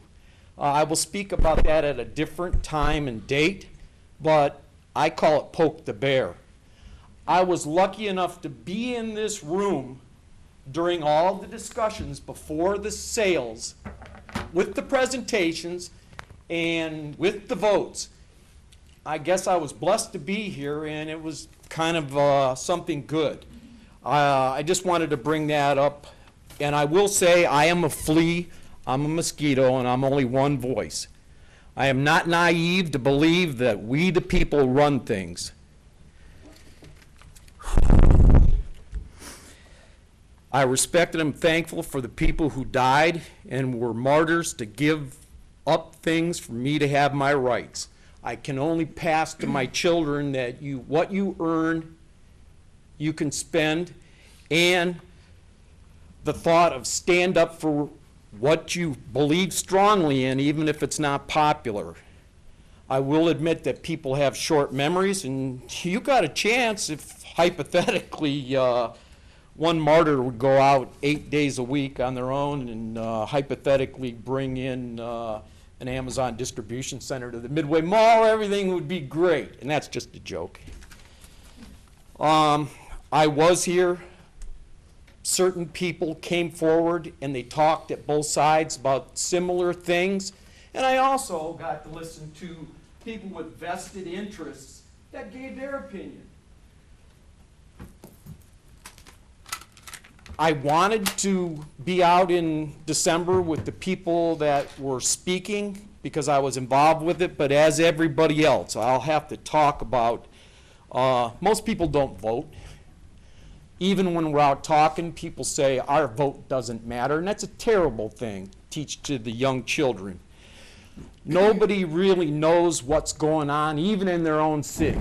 Speaker 10: I will speak about that at a different time and date, but I call it poke the bear. I was lucky enough to be in this room during all the discussions before the sales, with the presentations, and with the votes. I guess I was blessed to be here, and it was kind of something good. I just wanted to bring that up, and I will say I am a flea, I'm a mosquito, and I'm only one voice. I am not naive to believe that we the people run things. I respect and am thankful for the people who died and were martyrs to give up things for me to have my rights. I can only pass to my children that what you earn, you can spend, and the thought of stand up for what you believe strongly in, even if it's not popular. I will admit that people have short memories, and you got a chance if hypothetically one martyr would go out 8 days a week on their own and hypothetically bring in an Amazon distribution center to the Midway Mall, everything would be great, and that's just a joke. I was here. Certain people came forward and they talked at both sides about similar things, and I also got to listen to people with vested interests that gave their opinion. I wanted to be out in December with the people that were speaking because I was involved with it, but as everybody else, I'll have to talk about, most people don't vote. Even when we're out talking, people say our vote doesn't matter, and that's a terrible thing to teach to the young children. Nobody really knows what's going on, even in their own city.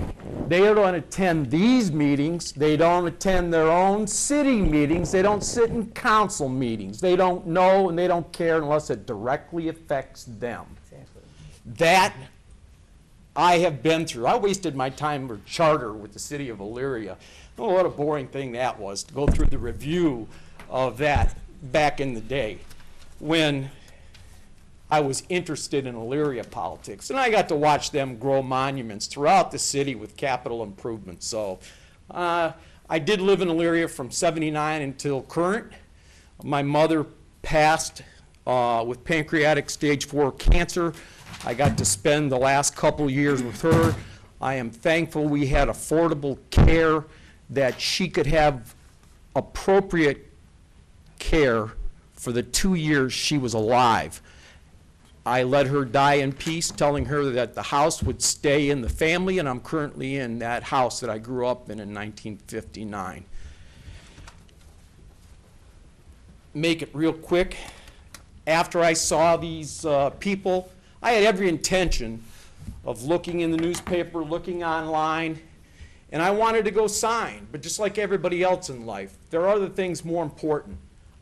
Speaker 10: They don't attend these meetings. They don't attend their own city meetings. They don't sit in council meetings. They don't know and they don't care unless it directly affects them. Exactly. That I have been through. I wasted my time for charter with the city of Elyria. Oh, what a boring thing that was, to go through the review of that back in the day when I was interested in Elyria politics. And I got to watch them grow monuments throughout the city with capital improvements. So I did live in Elyria from '79 until current. My mother passed with pancreatic stage 4 cancer. I got to spend the last couple years with her. I am thankful we had affordable care, that she could have appropriate care for the 2 years she was alive. I let her die in peace, telling her that the house would stay in the family, and I'm currently in that house that I grew up in 1959. Make it real quick. After I saw these people, I had every intention of looking in the newspaper, looking online, and I wanted to go sign. But just like everybody else in life, there are other things more important.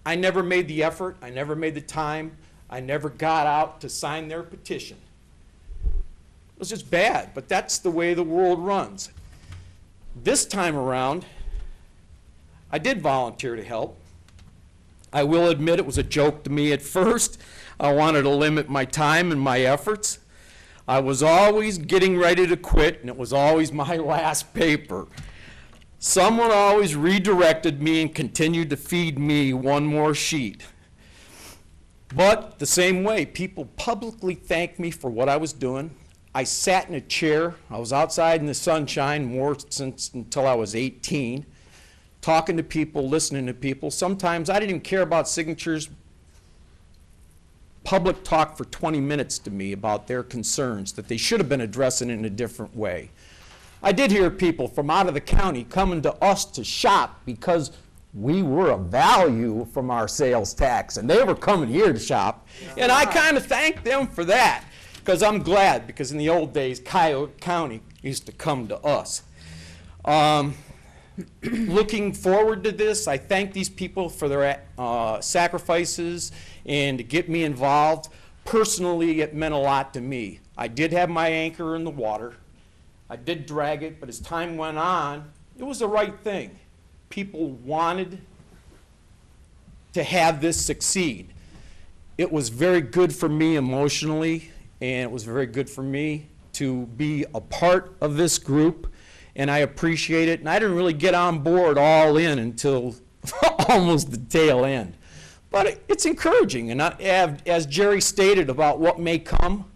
Speaker 10: I never made the effort. I never made the time. I never got out to sign their petition. It was just bad, but that's the way the world runs. This time around, I did volunteer to help. I will admit it was a joke to me at first. I wanted to limit my time and my efforts. I was always getting ready to quit, and it was always my last paper. Someone always redirected me and continued to feed me one more sheet. But the same way, people publicly thanked me for what I was doing. I sat in a chair. I was outside in the sunshine more since until I was 18, talking to people, listening to people. Sometimes I didn't even care about signatures. Public talked for 20 minutes to me about their concerns, that they should have been addressing it in a different way. I did hear people from out of the county coming to us to shop because we were a value from our sales tax, and they were coming here to shop. And I kind of thanked them for that, because I'm glad, because in the old days, Coyote County used to come to us. Looking forward to this, I thank these people for their sacrifices and to get me involved. Personally, it meant a lot to me. I did have my anchor in the water. I did drag it, but as time went on, it was the right thing. People wanted to have this succeed. It was very good for me emotionally, and it was very good for me to be a part of this group, and I appreciate it. And I didn't really get on board all in until almost the tail end. But it's encouraging, and as Jerry stated about what may come,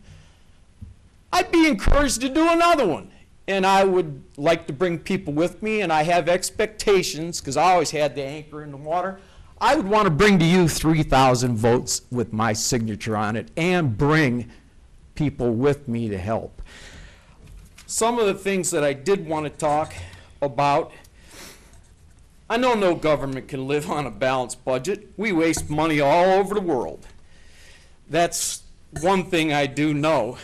Speaker 10: I'd be encouraged to do another one. And I would like to bring people with me, and I have expectations, because I always had the anchor in the water. I would want to bring to you 3,000 votes with my signature on it, and bring people with me to help. Some of the things that I did want to talk about: I know no government can live on a balanced budget. We waste money all over the world. That's one thing I do know.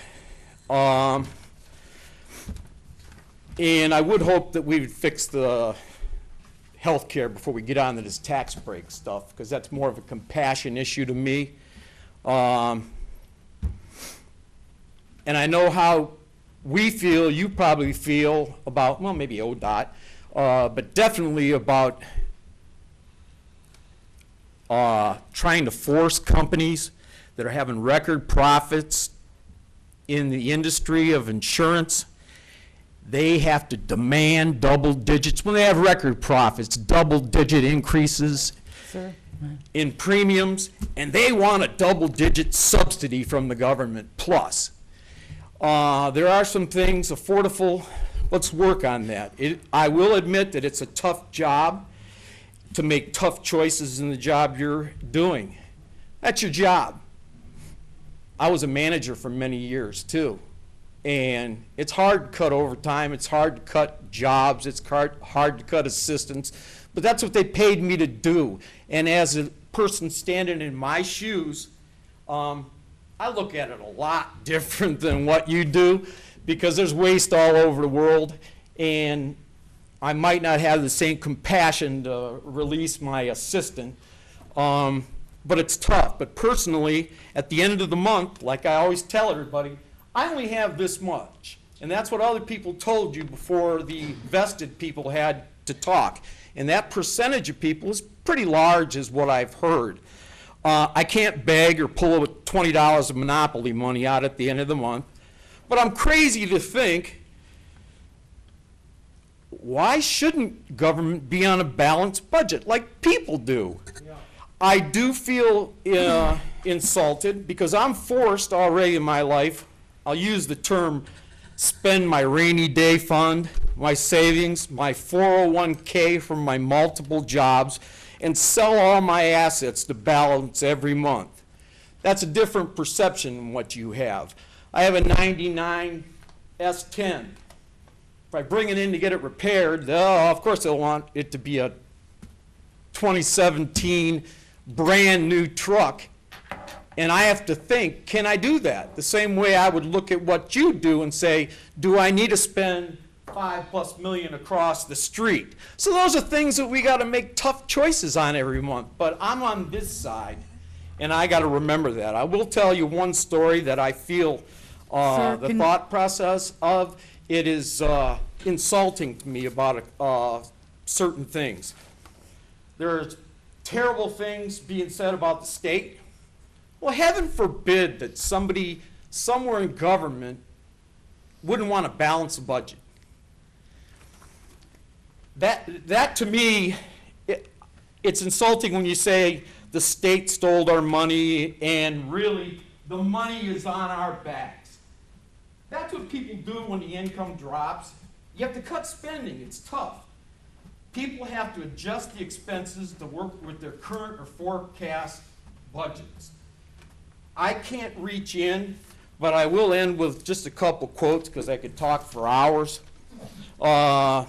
Speaker 10: And I would hope that we would fix the health care before we get on to this tax break stuff, because that's more of a compassion issue to me. And I know how we feel, you probably feel about, well, maybe ODOT, but definitely about trying to force companies that are having record profits in the industry of insurance. They have to demand double digits, when they have record profits, double-digit increases in premiums, and they want a double-digit subsidy from the government plus. There are some things affordable. Let's work on that. I will admit that it's a tough job to make tough choices in the job you're doing. That's your job. I was a manager for many years, too. And it's hard to cut overtime, it's hard to cut jobs, it's hard to cut assistants, but that's what they paid me to do. And as a person standing in my shoes, I look at it a lot different than what you do, because there's waste all over the world, and I might not have the same compassion to release my assistant, but it's tough. But personally, at the end of the month, like I always tell everybody, I only have this much. And that's what other people told you before the vested people had to talk. And that percentage of people is pretty large, is what I've heard. I can't beg or pull $20 of Monopoly money out at the end of the month. But I'm crazy to think, why shouldn't government be on a balanced budget like people do? I do feel insulted because I'm forced already in my life, I'll use the term, spend my rainy day fund, my savings, my 401k from my multiple jobs, and sell all my assets to balance every month. That's a different perception than what you have. I have a 99 S10. If I bring it in to get it repaired, of course they'll want it to be a 2017 brand new truck. And I have to think, can I do that? The same way I would look at what you do and say, do I need to spend $5+ million across the street? So those are things that we got to make tough choices on every month. But I'm on this side, and I got to remember that. I will tell you one story that I feel the thought process of. It is insulting to me about certain things. There's terrible things being said about the state. Well, heaven forbid that somebody somewhere in government wouldn't want to balance a budget. That to me, it's insulting when you say the state stole our money and really the money is on our backs. That's what people do when the income drops. You have to cut spending. It's tough. People have to adjust the expenses to work with their current or forecast budgets. I can't reach in, but I will end with just a couple quotes because I could talk for hours. I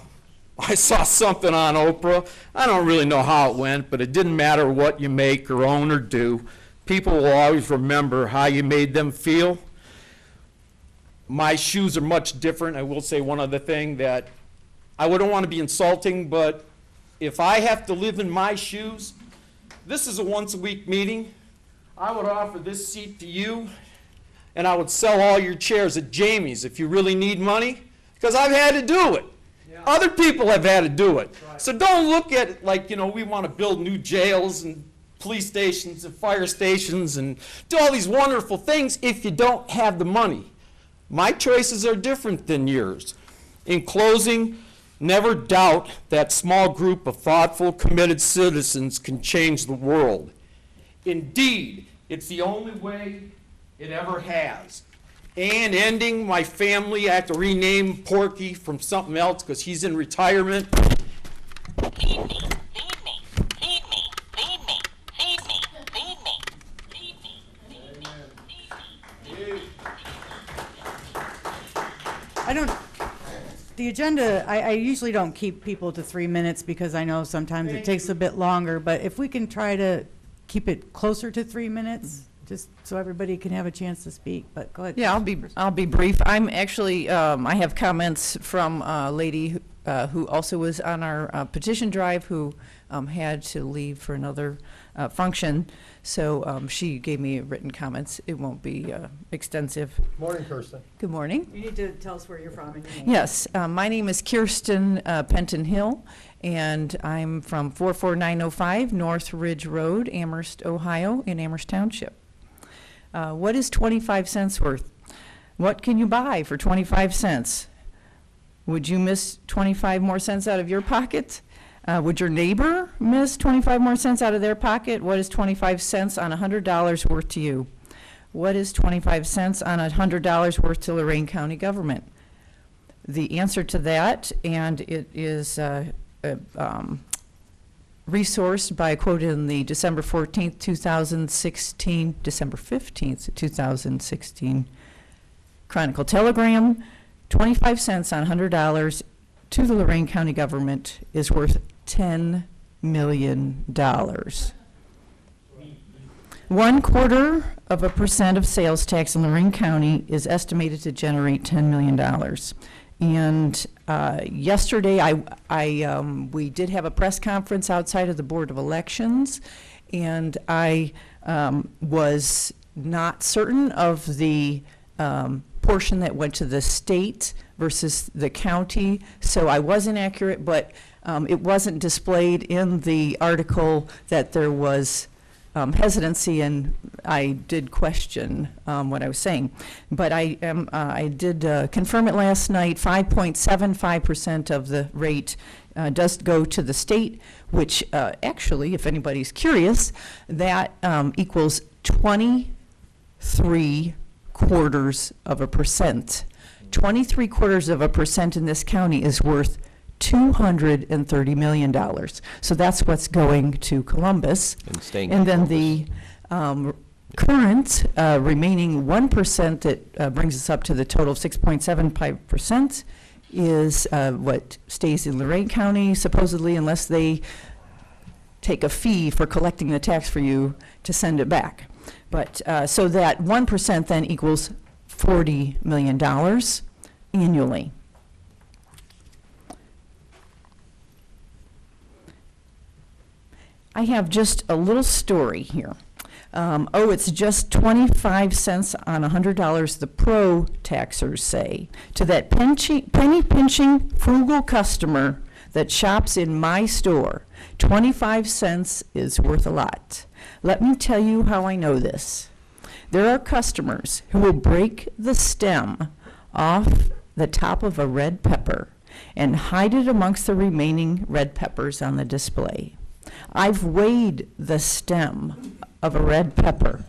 Speaker 10: saw something on Oprah. I don't really know how it went, but it didn't matter what you make or own or do. People will always remember how you made them feel. My shoes are much different. I will say one other thing, that I wouldn't want to be insulting, but if I have to live in my shoes, this is a once-a-week meeting. I would offer this seat to you, and I would sell all your chairs at Jamie's if you really need money, because I've had to do it. Yeah. Other people have had to do it. Right. So don't look at it like, we want to build new jails and police stations and fire stations and do all these wonderful things if you don't have the money. My choices are different than yours. In closing, never doubt that small group of thoughtful, committed citizens can change the world. Indeed, it's the only way it ever has. And ending, my family, I have to rename Porky from something else because he's in retirement. Feed me, feed me, feed me, feed me, feed me, feed me, feed me, feed me, feed me.
Speaker 2: The agenda, I usually don't keep people to 3 minutes because I know sometimes it takes a bit longer, but if we can try to keep it closer to 3 minutes, just so everybody can have a chance to speak, but go ahead.
Speaker 11: Yeah, I'll be brief. I'm actually, I have comments from a lady who also was on our petition drive who had to leave for another function. So she gave me written comments. It won't be extensive.
Speaker 6: Morning, Kristin.
Speaker 11: Good morning.
Speaker 2: You need to tell us where you're from. And your name.
Speaker 11: Yes, my name is Kristin Penton-Hill, and I'm from 44905 North Ridge Road, Amherst, Ohio, in Amherst Township. What is 25 cents worth? What can you buy for 25 cents? Would you miss 25 more cents out of your pocket? Would your neighbor miss 25 more cents out of their pocket? What is 25 cents on $100 worth to you? What is 25 cents on $100 worth to Lorain County government? The answer to that, and it is resourced by a quote in the December 14th, 2016, December 15th, 2016 Chronicle Telegram, 25 cents on $100 to the Lorain County government is worth $10 million. 0.25% of sales tax in Lorain County is estimated to generate $10 million. And yesterday, we did have a press conference outside of the Board of Elections, and I was not certain of the portion that went to the state versus the county, so I was inaccurate, but it wasn't displayed in the article that there was hesitancy, and I did question what I was saying. But I did confirm it last night. 5.75% of the rate does go to the state, which actually, if anybody's curious, that equals 23/4%. 23/4% in this county is worth $230 million. So that's what's going to Columbus.
Speaker 8: And staying
Speaker 11: And
Speaker 8: in
Speaker 11: then the current remaining 1% that brings us up to the total of 6.75% is what stays in Lorain County, supposedly, unless they take a fee for collecting the tax for you to send it back. But so that 1% then equals $40 million annually. I have just a little story here. It's just 25 cents on $100, the pro taxers say. To that penny-pinching, frugal customer that shops in my store, 25 cents is worth a lot. Let me tell you how I know this. There are customers who will break the stem off the top of a red pepper and hide it amongst the remaining red peppers on the display. I've weighed the stem of a red pepper.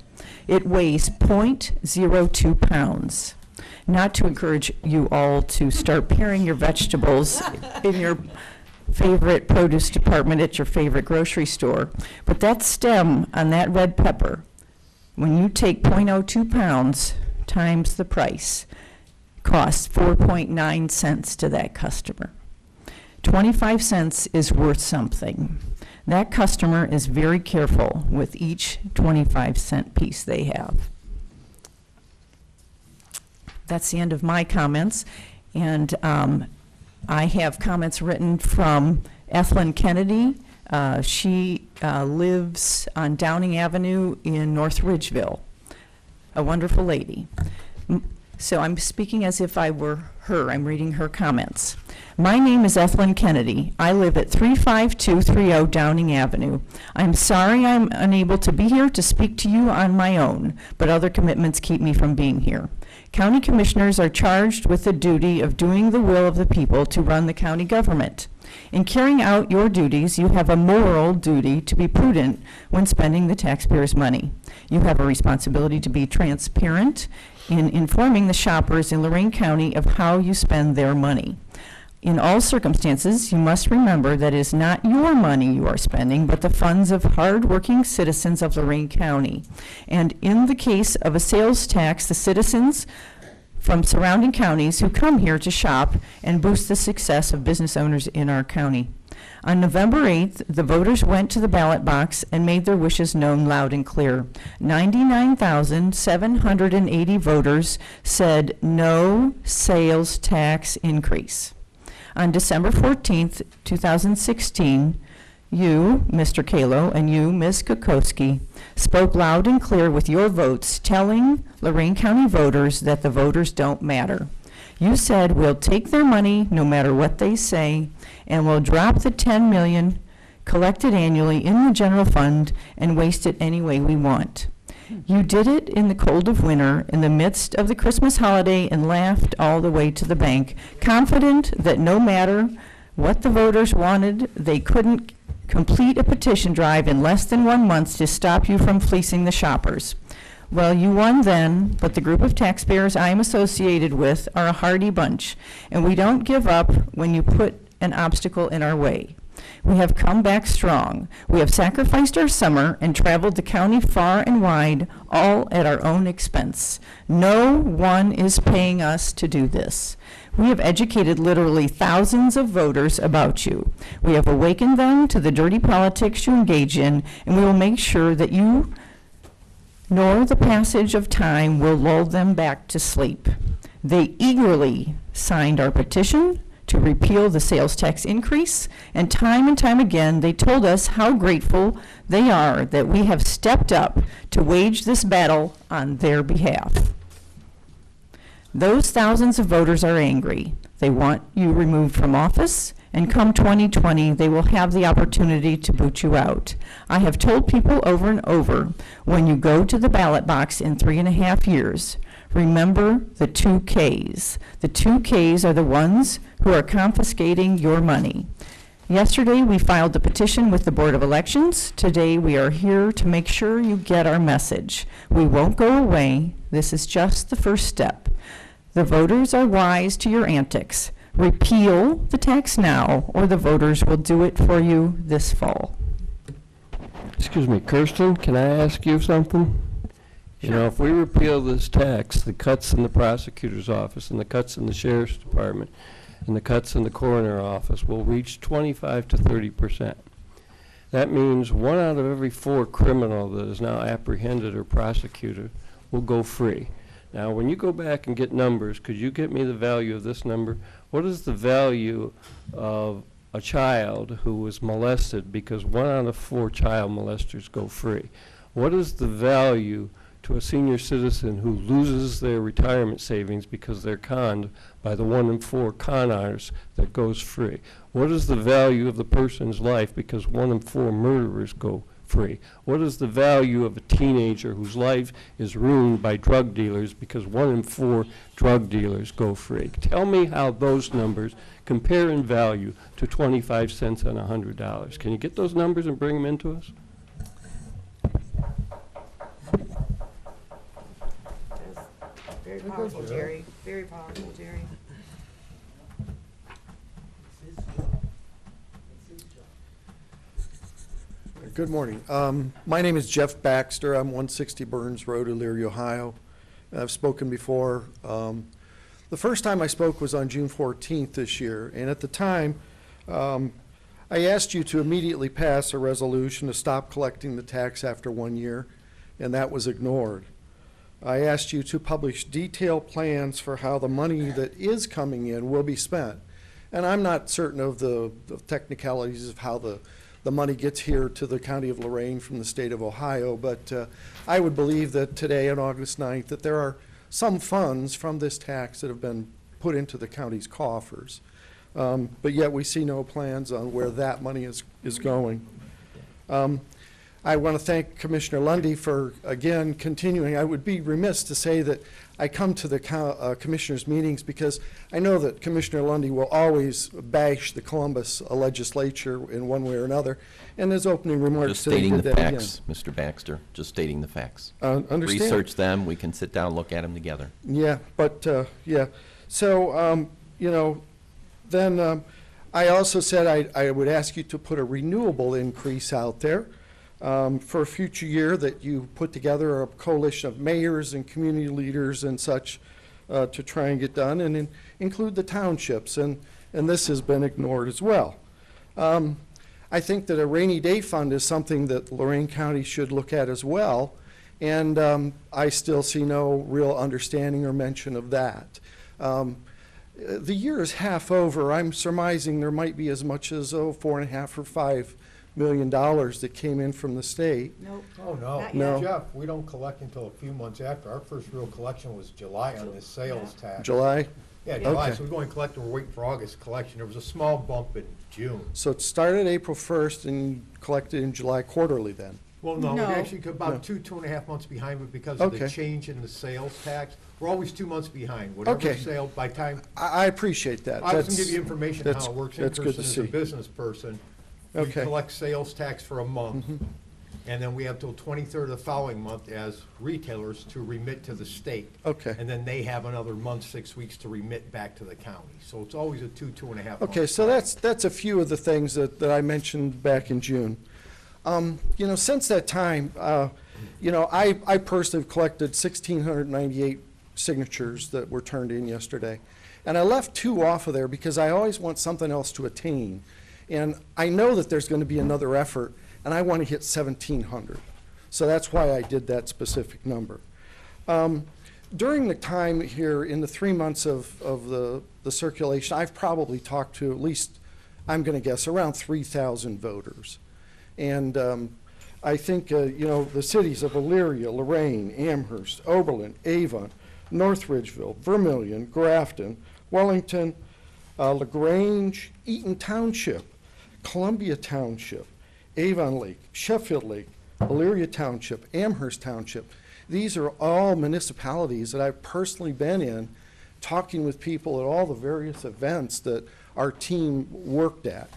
Speaker 11: It weighs 0.02 pounds. Not to encourage you all to start paring your vegetables in your favorite produce department at your favorite grocery store, but that stem on that red pepper, when you take 0.02 pounds times the price, costs 4.9 cents to that customer. 25 cents is worth something. That customer is very careful with each 25-cent piece they have. That's the end of my comments. And I have comments written from Evelyn Kennedy. She lives on Downing Avenue in North Ridgeville, a wonderful lady. So I'm speaking as if I were her. I'm reading her comments. My name is Evelyn Kennedy. I live at 35230 Downing Avenue. I'm sorry I'm unable to be here to speak to you on my own, but other commitments keep me from being here. County commissioners are charged with the duty of doing the will of the people to run the county government. In carrying out your duties, you have a moral duty to be prudent when spending the taxpayers' money. You have a responsibility to be transparent in informing the shoppers in Lorain County of how you spend their money. In all circumstances, you must remember that it is not your money you are spending, but the funds of hard-working citizens of Lorain County. And in the case of a sales tax, the citizens from surrounding counties who come here to shop and boost the success of business owners in our county. On November 8th, the voters went to the ballot box and made their wishes known loud and clear. 99,780 voters said no sales tax increase. On December 14th, 2016, you, Mr. Kalo, and you, Ms. Kokoski, spoke loud and clear with your votes, telling Lorain County voters that the voters don't matter. You said we'll take their money no matter what they say, and we'll drop the $10 million collected annually in the general fund and waste it any way we want. You did it in the cold of winter, in the midst of the Christmas holiday, and laughed all the way to the bank, confident that no matter what the voters wanted, they couldn't complete a petition drive in less than 1 month to stop you from fleecing the shoppers. Well, you won then, but the group of taxpayers I am associated with are a hardy bunch, and we don't give up when you put an obstacle in our way. We have come back strong. We have sacrificed our summer and traveled the county far and wide, all at our own expense. No one is paying us to do this. We have educated literally thousands of voters about you. We have awakened them to the dirty politics you engage in, and we will make sure that you nor the passage of time will lull them back to sleep. They eagerly signed our petition to repeal the sales tax increase, and time again they told us how grateful they are that we have stepped up to wage this battle on their behalf. Those thousands of voters are angry. They want you removed from office, and come 2020, they will have the opportunity to boot you out. I have told people over and over, when you go to the ballot box in 3.5 years, remember the 2 Ks. The 2 Ks are the ones who are confiscating your money. Yesterday, we filed the petition with the Board of Elections. Today, we are here to make sure you get our message. We won't go away. This is just the first step. The voters are wise to your antics. Repeal the tax now, or the voters will do it for you this fall.
Speaker 7: Excuse me, Kirsten, can I ask you something? You know, if we repeal this tax, the cuts in the prosecutor's office and the cuts in the sheriff's department and the cuts in the coroner office will reach 25 to 30%. That means 1 out of every 4 criminal that is now apprehended or prosecuted will go free. Now, when you go back and get numbers, could you get me the value of this number? What is the value of a child who was molested, because 1 out of 4 child molesters go free? What is the value to a senior citizen who loses their retirement savings because they're conned by the 1 in 4 con artists that goes free? What is the value of the person's life because 1 in 4 murderers go free? What is the value of a teenager whose life is ruined by drug dealers because 1 in 4 drug dealers go free? Tell me how those numbers compare in value to 25 cents on $100. Can you get those numbers and bring them into us?
Speaker 2: Very powerful, Jerry. Very powerful, Jerry.
Speaker 12: Good morning. My name is Jeff Baxter. I'm 160 Burns Road, Elyria, Ohio. I've spoken before. The first time I spoke was on June 14th this year, and at the time, I asked you to immediately pass a resolution to stop collecting the tax after 1 year, and that was ignored. I asked you to publish detailed plans for how the money that is coming in will be spent. And I'm not certain of the technicalities of how the money gets here to the county of Lorain from the state of Ohio, but I would believe that today on August 9th that there are some funds from this tax that have been put into the county's coffers. But yet we see no plans on where that money is going. I want to thank Commissioner Lundy for, again, continuing. I would be remiss to say that I come to the commissioners' meetings because I know that Commissioner Lundy will always bash the Columbus legislature in one way or another. And his opening remarks
Speaker 8: Just
Speaker 12: today
Speaker 8: stating
Speaker 12: did
Speaker 8: the
Speaker 12: that
Speaker 8: facts,
Speaker 12: again.
Speaker 8: Mr. Baxter, just stating the facts.
Speaker 12: Understand.
Speaker 8: Research them, we can sit down, look at them together.
Speaker 12: Yeah, but, yeah. So, you know, then I also said I would ask you to put a renewable increase out there. For a future year, that you put together a coalition of mayors and community leaders and such to try and get done, and include the townships, and this has been ignored as well. I think that a rainy day fund is something that Lorain County should look at as well, and I still see no real understanding or mention of that. The year is half over. I'm surmising there might be as much as $4.5 or $5 million that came in from the state.
Speaker 2: Nope.
Speaker 6: Oh, no.
Speaker 2: Not
Speaker 12: No.
Speaker 2: yet.
Speaker 6: Jeff, we don't collect until a few months after. Our first real collection was July on this sales tax.
Speaker 12: July?
Speaker 6: Yeah, July,
Speaker 12: Okay.
Speaker 6: so we're going to collect, and we're waiting for August collection. There was a small bump in June.
Speaker 12: So it started April 1st and collected in July quarterly then?
Speaker 6: Well, no,
Speaker 2: No.
Speaker 6: we're actually about
Speaker 12: No.
Speaker 6: 2.5 months behind, but because of the
Speaker 12: Okay.
Speaker 6: change in the sales tax, we're always 2 months behind. Whatever
Speaker 12: Okay.
Speaker 6: sale, by time,
Speaker 12: I appreciate that.
Speaker 6: I was
Speaker 12: That's-
Speaker 6: gonna give you information
Speaker 12: that's-
Speaker 6: how it works.
Speaker 12: That's good to
Speaker 6: In-person is a
Speaker 12: see.
Speaker 6: business person. We
Speaker 12: Okay.
Speaker 6: collect sales tax for a month,
Speaker 12: Mhm.
Speaker 6: and then we have till 23rd of the following month as retailers to remit to the state.
Speaker 12: Okay.
Speaker 6: And then they have another month, 6 weeks to remit back to the county. So it's always a 2.5 months.
Speaker 12: Okay, so that's a few of the things that I mentioned back in June. You know, since that time, you know, I personally have collected 1,698 signatures that were turned in yesterday. And I left 2 off of there because I always want something else to attain. And I know that there's going to be another effort, and I want to hit 1,700. So that's why I did that specific number. During the time here, in the 3 months of the circulation, I've probably talked to at least, I'm going to guess, around 3,000 voters. And I think, you know, the cities of Elyria, Lorain, Amherst, Oberlin, Avon, North Ridgeville, Vermilion, Grafton, Wellington, LaGrange, Eaton Township, Columbia Township, Avon Lake, Sheffield Lake, Elyria Township, Amherst Township. These are all municipalities that I've personally been in, talking with people at all the various events that our team worked at.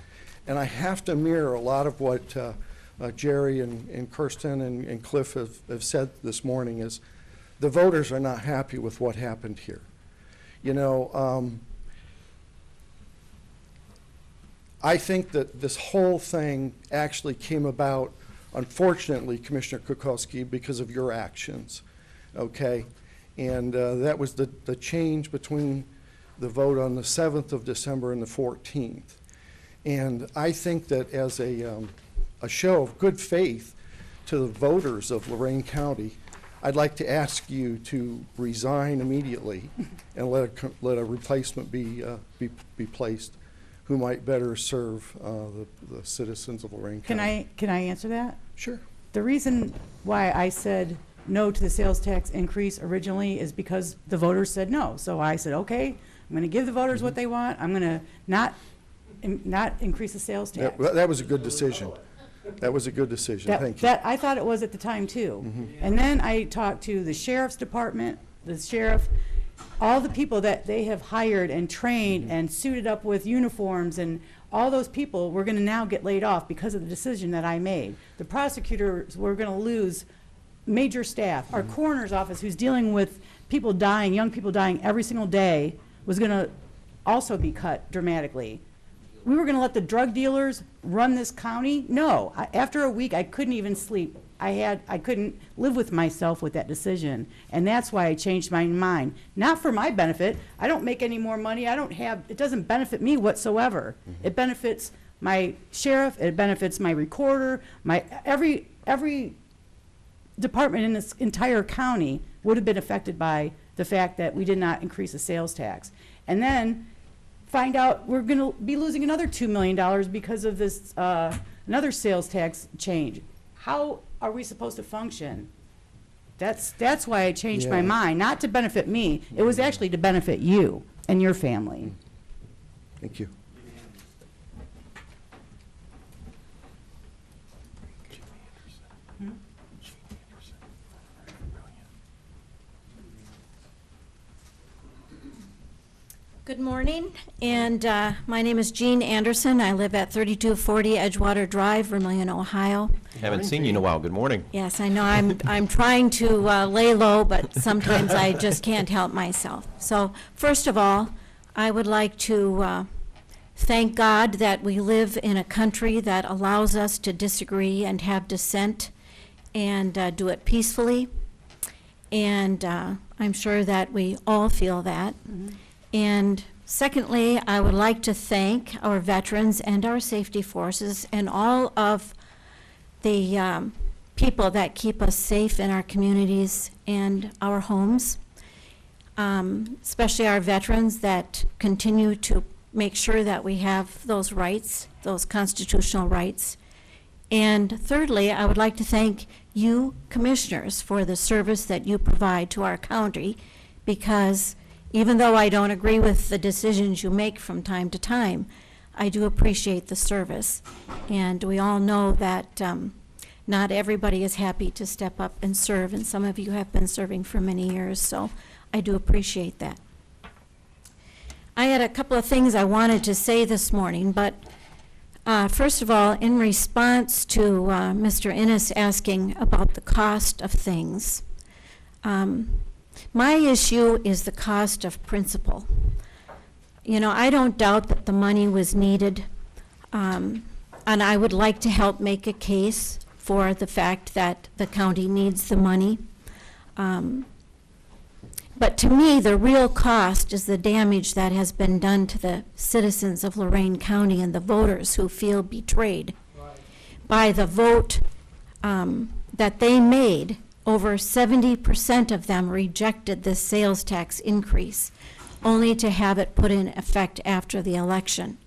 Speaker 12: And I have to mirror a lot of what Jerry and Kirsten and Cliff have said this morning is the voters are not happy with what happened here. You know, I think that this whole thing actually came about, unfortunately, Commissioner Kokoski, because of your actions, okay? And that was the change between the vote on the 7th of December and the 14th. And I think that as a show of good faith to the voters of Lorain County, I'd like to ask you to resign immediately and let a replacement be placed who might better serve the citizens of Lorain County.
Speaker 2: Can I answer that?
Speaker 12: Sure.
Speaker 2: The reason why I said no to the sales tax increase originally is because the voters said no. So I said, okay, I'm going to give the voters what they want. I'm going to not increase the sales tax.
Speaker 12: That was a good decision. That was a good decision. Thank you.
Speaker 2: I thought it was at the time too. And then I talked to the sheriff's department, the sheriff, all the people that they have hired and trained and suited up with uniforms, and all those people were going to now get laid off because of the decision that I made. The prosecutors were going to lose major staff. Our coroner's office, who's dealing with people dying, young people dying every single day, was going to also be cut dramatically. We were going to let the drug dealers run this county? No. After a week, I couldn't even sleep. I couldn't live with myself with that decision. And that's why I changed my mind. Not for my benefit. I don't make any more money. It doesn't benefit me whatsoever. It benefits my sheriff. It benefits my recorder. Every department in this entire county would have been affected by the fact that we did not increase the sales tax. And then find out we're going to be losing another $2 million because of this another sales tax change. How are we supposed to function? That's why I changed my mind, not to benefit me. It was actually to benefit you and your family.
Speaker 12: Thank you.
Speaker 13: Good morning, and my name is Jean Anderson. I live at 3240 Edgewater Drive, Vermilion, Ohio.
Speaker 8: Haven't seen you in a while. Good morning.
Speaker 13: Yes, I know. I'm trying to lay low, but sometimes I just can't help myself. So first of all, I would like to thank God that we live in a country that allows us to disagree and have dissent and do it peacefully. And I'm sure that we all feel that. And secondly, I would like to thank our veterans and our safety forces and all of the people that keep us safe in our communities and our homes, especially our veterans that continue to make sure that we have those rights, those constitutional rights. And thirdly, I would like to thank you, commissioners, for the service that you provide to our county, because even though I don't agree with the decisions you make from time to time, I do appreciate the service. And we all know that not everybody is happy to step up and serve, and some of you have been serving for many years, so I do appreciate that. I had a couple of things I wanted to say this morning, but first of all, in response to Mr. Innes asking about the cost of things, my issue is the cost of principle. You know, I don't doubt that the money was needed, and I would like to help make a case for the fact that the county needs the money. But to me, the real cost is the damage that has been done to the citizens of Lorain County and the voters who feel betrayed by the vote that they made. Over 70% of them rejected this sales tax increase, only to have it put in effect after the election.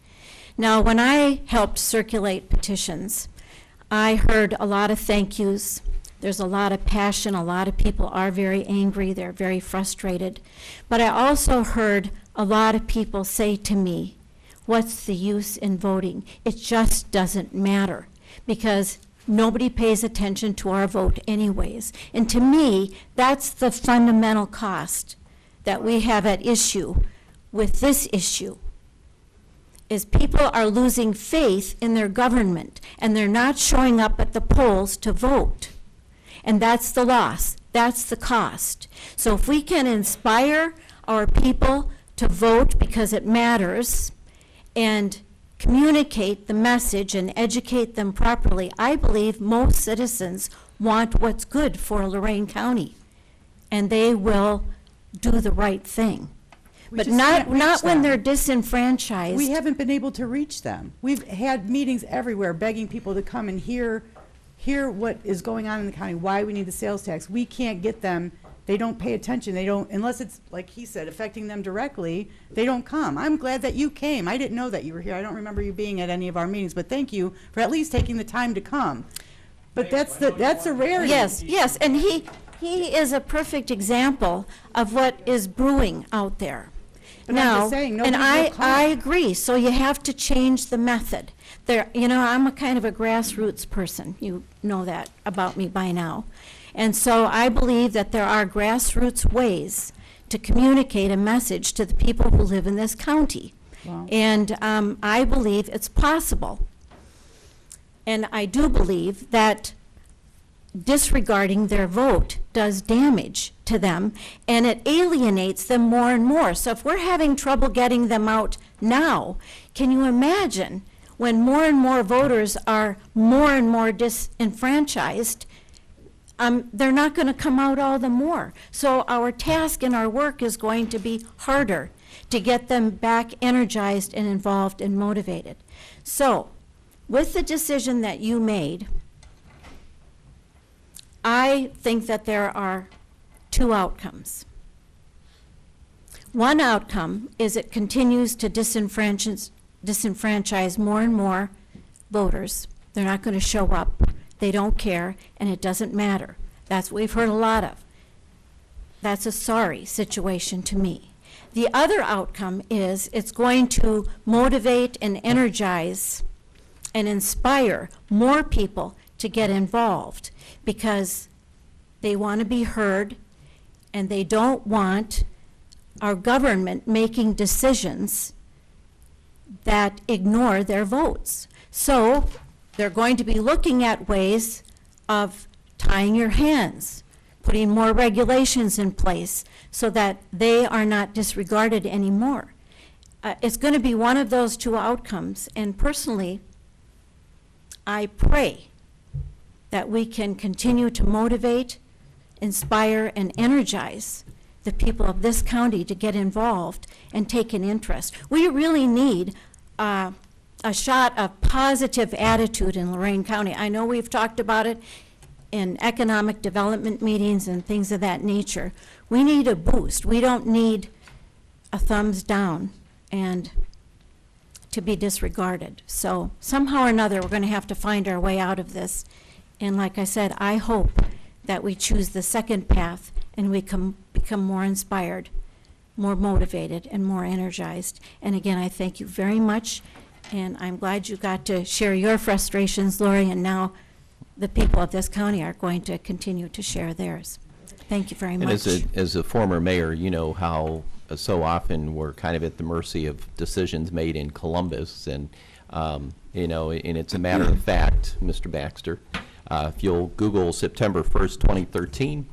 Speaker 13: Now, when I helped circulate petitions, I heard a lot of thank yous. There's a lot of passion. A lot of people are very angry. They're very frustrated. But I also heard a lot of people say to me, what's the use in voting? It just doesn't matter because nobody pays attention to our vote anyways. And to me, that's the fundamental cost that we have at issue with this issue, is people are losing faith in their government and they're not showing up at the polls to vote. And that's the loss, that's the cost. So if we can inspire our people to vote because it matters and communicate the message and educate them properly, I believe most citizens want what's good for Lorain County, and they will do the right thing.
Speaker 2: We
Speaker 13: But
Speaker 2: just
Speaker 13: not
Speaker 2: can't reach
Speaker 13: when
Speaker 2: them.
Speaker 13: they're disenfranchised.
Speaker 2: We haven't been able to reach them. We've had meetings everywhere begging people to come and hear what is going on in the county, why we need the sales tax. We can't get them. They don't pay attention. They don't, unless it's, like he said, affecting them directly, they don't come. I'm glad that you came. I didn't know that you were here. I don't remember you being at any of our meetings, but thank you for at least taking the time to come. But that's a rarity.
Speaker 13: Yes, and he is a perfect example of what is brewing out there.
Speaker 2: But I'm
Speaker 13: Now,
Speaker 2: just saying,
Speaker 13: and
Speaker 2: nobody will come.
Speaker 13: I agree, so you have to change the method. There, I'm a kind of a grassroots person. You know that about me by now. And so I believe that there are grassroots ways to communicate a message to the people who live in this county.
Speaker 2: Wow.
Speaker 13: And I believe it's possible. And I do believe that disregarding their vote does damage to them, and it alienates them more and more. So if we're having trouble getting them out now, can you imagine when more and more voters are more and more disenfranchised, they're not going to come out all the more. So our task and our work is going to be harder to get them back energized and involved and motivated. So with the decision that you made, I think that there are two outcomes. One outcome is it continues to disenfranchise more and more voters. They're not going to show up. They don't care, and it doesn't matter. That's what we've heard a lot of. That's a sorry situation to me. The other outcome is it's going to motivate and energize and inspire more people to get involved because they want to be heard and they don't want our government making decisions that ignore their votes. So they're going to be looking at ways of tying your hands, putting more regulations in place so that they are not disregarded anymore. It's going to be one of those two outcomes, and personally, I pray that we can continue to motivate, inspire, and energize the people of this county to get involved and take an interest. We really need a shot of positive attitude in Lorain County. I know we've talked about it in economic development meetings and things of that nature. We need a boost. We don't need a thumbs down and to be disregarded. So somehow or another, we're going to have to find our way out of this. And like I said, I hope that we choose the second path and we become more inspired, more motivated, and more energized. And again, I thank you very much. And I'm glad you got to share your frustrations, Lori, and now the people of this county are going to continue to share theirs. Thank you very much.
Speaker 8: And as a former mayor, you know how so often we're kind of at the mercy of decisions made in Columbus, and you know, and it's a matter of fact, Mr. Baxter. If you'll Google September 1st, 2013,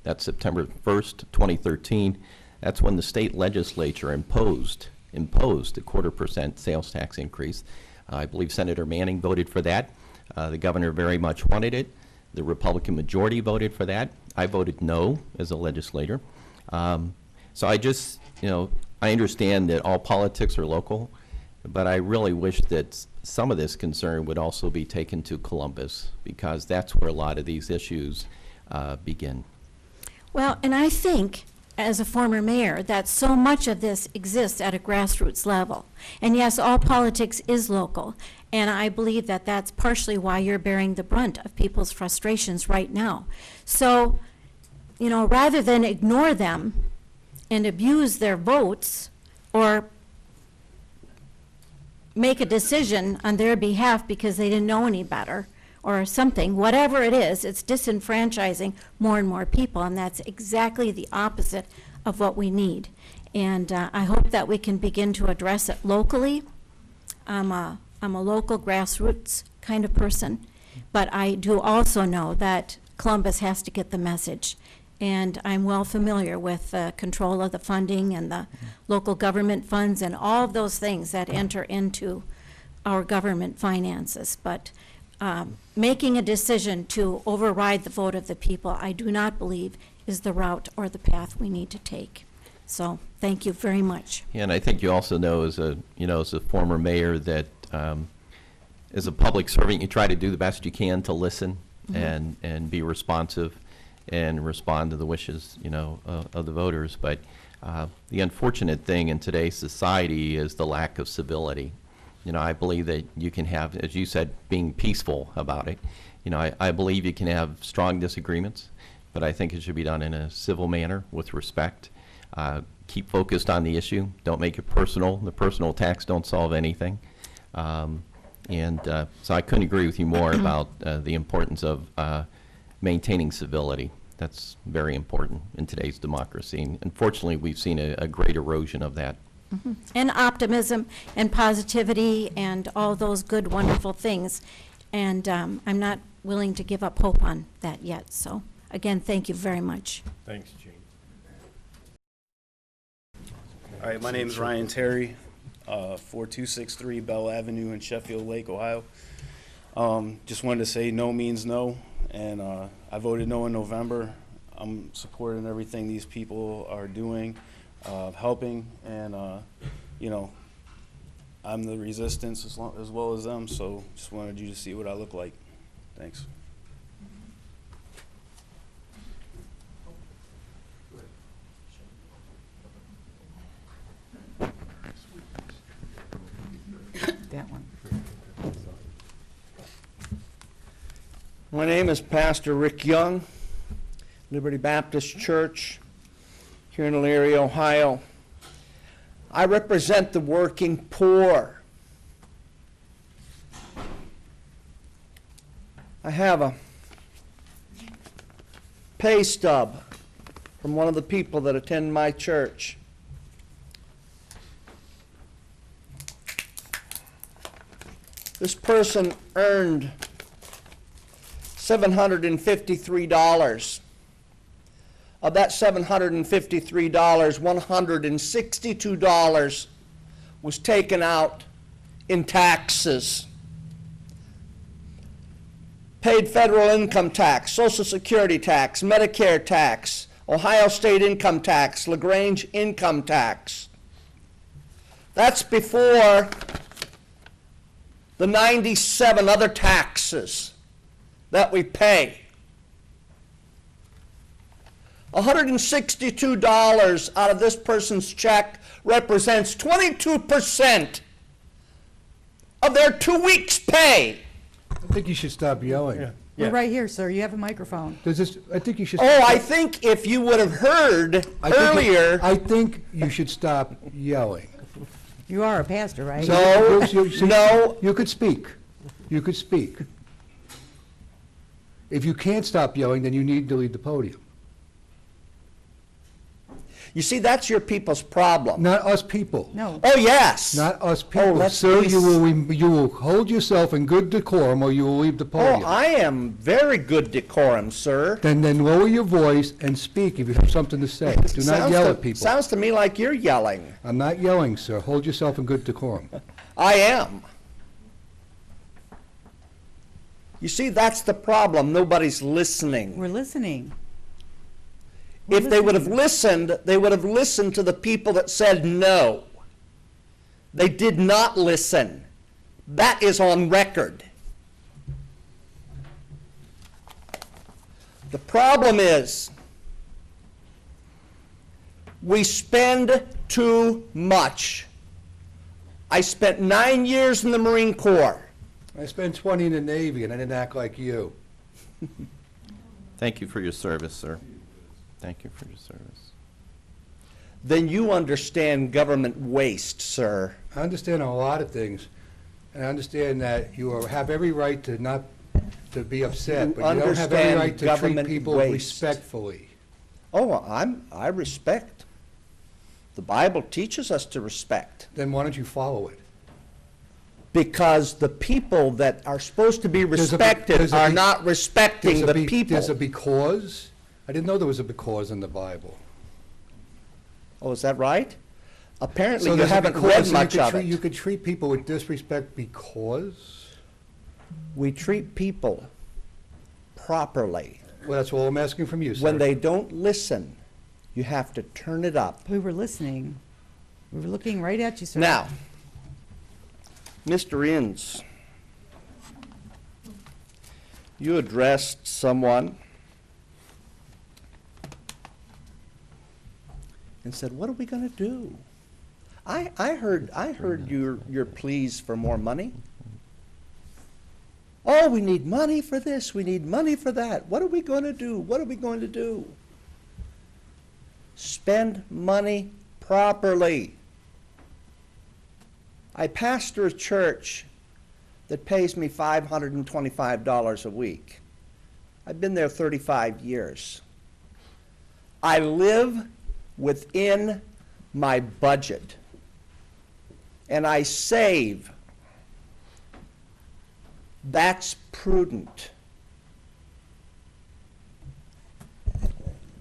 Speaker 8: that's September 1st, 2013, that's when the state legislature imposed a 0.25% sales tax increase. I believe Senator Manning voted for that. The governor very much wanted it. The Republican majority voted for that. I voted no as a legislator. So I just, you know, I understand that all politics are local, but I really wish that some of this concern would also be taken to Columbus, because that's where a lot of these issues begin.
Speaker 13: Well, and I think as a former mayor, that so much of this exists at a grassroots level. And yes, all politics is local, and I believe that that's partially why you're bearing the brunt of people's frustrations right now. So, you know, rather than ignore them and abuse their votes or make a decision on their behalf because they didn't know any better or something, whatever it is, it's disenfranchising more and more people, and that's exactly the opposite of what we need. And I hope that we can begin to address it locally. I'm a local grassroots kind of person, but I do also know that Columbus has to get the message. And I'm well familiar with control of the funding and the local government funds and all of those things that enter into our government finances. But making a decision to override the vote of the people, I do not believe is the route or the path we need to take. So thank you very much.
Speaker 8: Yeah, and I think you also know, as a former mayor, that as a public servant, you try to do the best you can to listen and be responsive and respond to the wishes, of the voters. But the unfortunate thing in today's society is the lack of civility. I believe that you can have, as you said, being peaceful about it. I believe you can have strong disagreements, but I think it should be done in a civil manner with respect. Keep focused on the issue. Don't make it personal. The personal attacks don't solve anything. So I couldn't agree with you more about the importance of maintaining civility. That's very important in today's democracy. And unfortunately, we've seen a great erosion of that.
Speaker 13: And optimism and positivity and all those good, wonderful things. And I'm not willing to give up hope on that yet. So, again, thank you very much.
Speaker 6: Thanks, Gene.
Speaker 14: All right, my name is Ryan Terry, 4263 Bell Avenue in Sheffield Lake, Ohio. Just wanted to say no means no, and I voted no in November. I'm supporting everything these people are doing, helping, and I'm the resistance as well as them, so just wanted you to see what I look like. Thanks.
Speaker 2: That one.
Speaker 10: My name is Pastor Rick Young, Liberty Baptist Church here in Elyria, Ohio. I represent the working poor. I have a pay stub from one of the people that attend my church. This person earned $753. Of that $753, $162 was taken out in taxes. Paid federal income tax, Social Security tax, Medicare tax, Ohio State income tax, LaGrange income tax. That's before the 97 other taxes that we pay. $162 out of this person's check represents 22% of their 2 weeks' pay.
Speaker 4: I think you should stop yelling.
Speaker 6: Yeah.
Speaker 2: We're right here, sir. You have a microphone.
Speaker 4: I think you should.
Speaker 10: Oh, I think if you would have heard earlier.
Speaker 4: I think you should stop yelling.
Speaker 2: You are a pastor, right?
Speaker 10: No, no.
Speaker 4: You could speak. You could speak. If you can't stop yelling, then you need to leave the podium.
Speaker 10: You see, that's your people's problem.
Speaker 4: Not us people.
Speaker 2: No.
Speaker 10: Oh, yes.
Speaker 4: Not us people.
Speaker 10: let's
Speaker 4: Sir,
Speaker 10: be
Speaker 4: you will hold yourself in good decorum or you will leave the podium.
Speaker 10: Oh, I am very good decorum, sir.
Speaker 4: Then lower your voice and speak if you have something to say. Do not yell at people.
Speaker 10: Sounds to me like you're yelling.
Speaker 4: I'm not yelling, sir. Hold yourself in good decorum.
Speaker 10: I am. You see, that's the problem. Nobody's listening.
Speaker 2: We're listening.
Speaker 10: If they would have listened, they would have listened to the people that said no. They did not listen. That is on record. The problem is We spend too much. I spent 9 years in the Marine Corps.
Speaker 4: I spent 20 in the Navy, and I didn't act like you.
Speaker 8: Thank you for your service, sir. Thank you for your service.
Speaker 10: Then you understand government waste, sir.
Speaker 4: I understand a lot of things, and I understand that you have every right to not to be upset, but you don't have every
Speaker 10: understand
Speaker 4: right to treat
Speaker 10: government
Speaker 4: people
Speaker 10: waste.
Speaker 4: respectfully.
Speaker 10: Oh, I respect. The Bible teaches us to respect.
Speaker 4: Then why don't you follow it?
Speaker 10: Because the people that are supposed to be
Speaker 4: There's a
Speaker 10: respected are not respecting the people.
Speaker 4: There's a because? I didn't know there was a because in the Bible.
Speaker 10: Oh, is that right? Apparently
Speaker 4: So
Speaker 10: you
Speaker 4: there's a
Speaker 10: haven't
Speaker 4: because,
Speaker 10: read
Speaker 4: so
Speaker 10: much of it.
Speaker 4: You could treat people with disrespect because?
Speaker 10: We treat people properly.
Speaker 4: Well, that's all I'm asking from you, sir.
Speaker 10: When they don't listen, you have to turn it up.
Speaker 2: We were listening. We were looking right at you, sir.
Speaker 10: Now, Mr. Innes, you addressed someone and said, "What are we going to do?" I heard your pleas for more money. Oh, we need money for this. We need money for that. What are we going to do? What are we going to do? Spend money properly. I pastor a church that pays me $525 a week. I've been there 35 years. I live within my budget, and I save. That's prudent.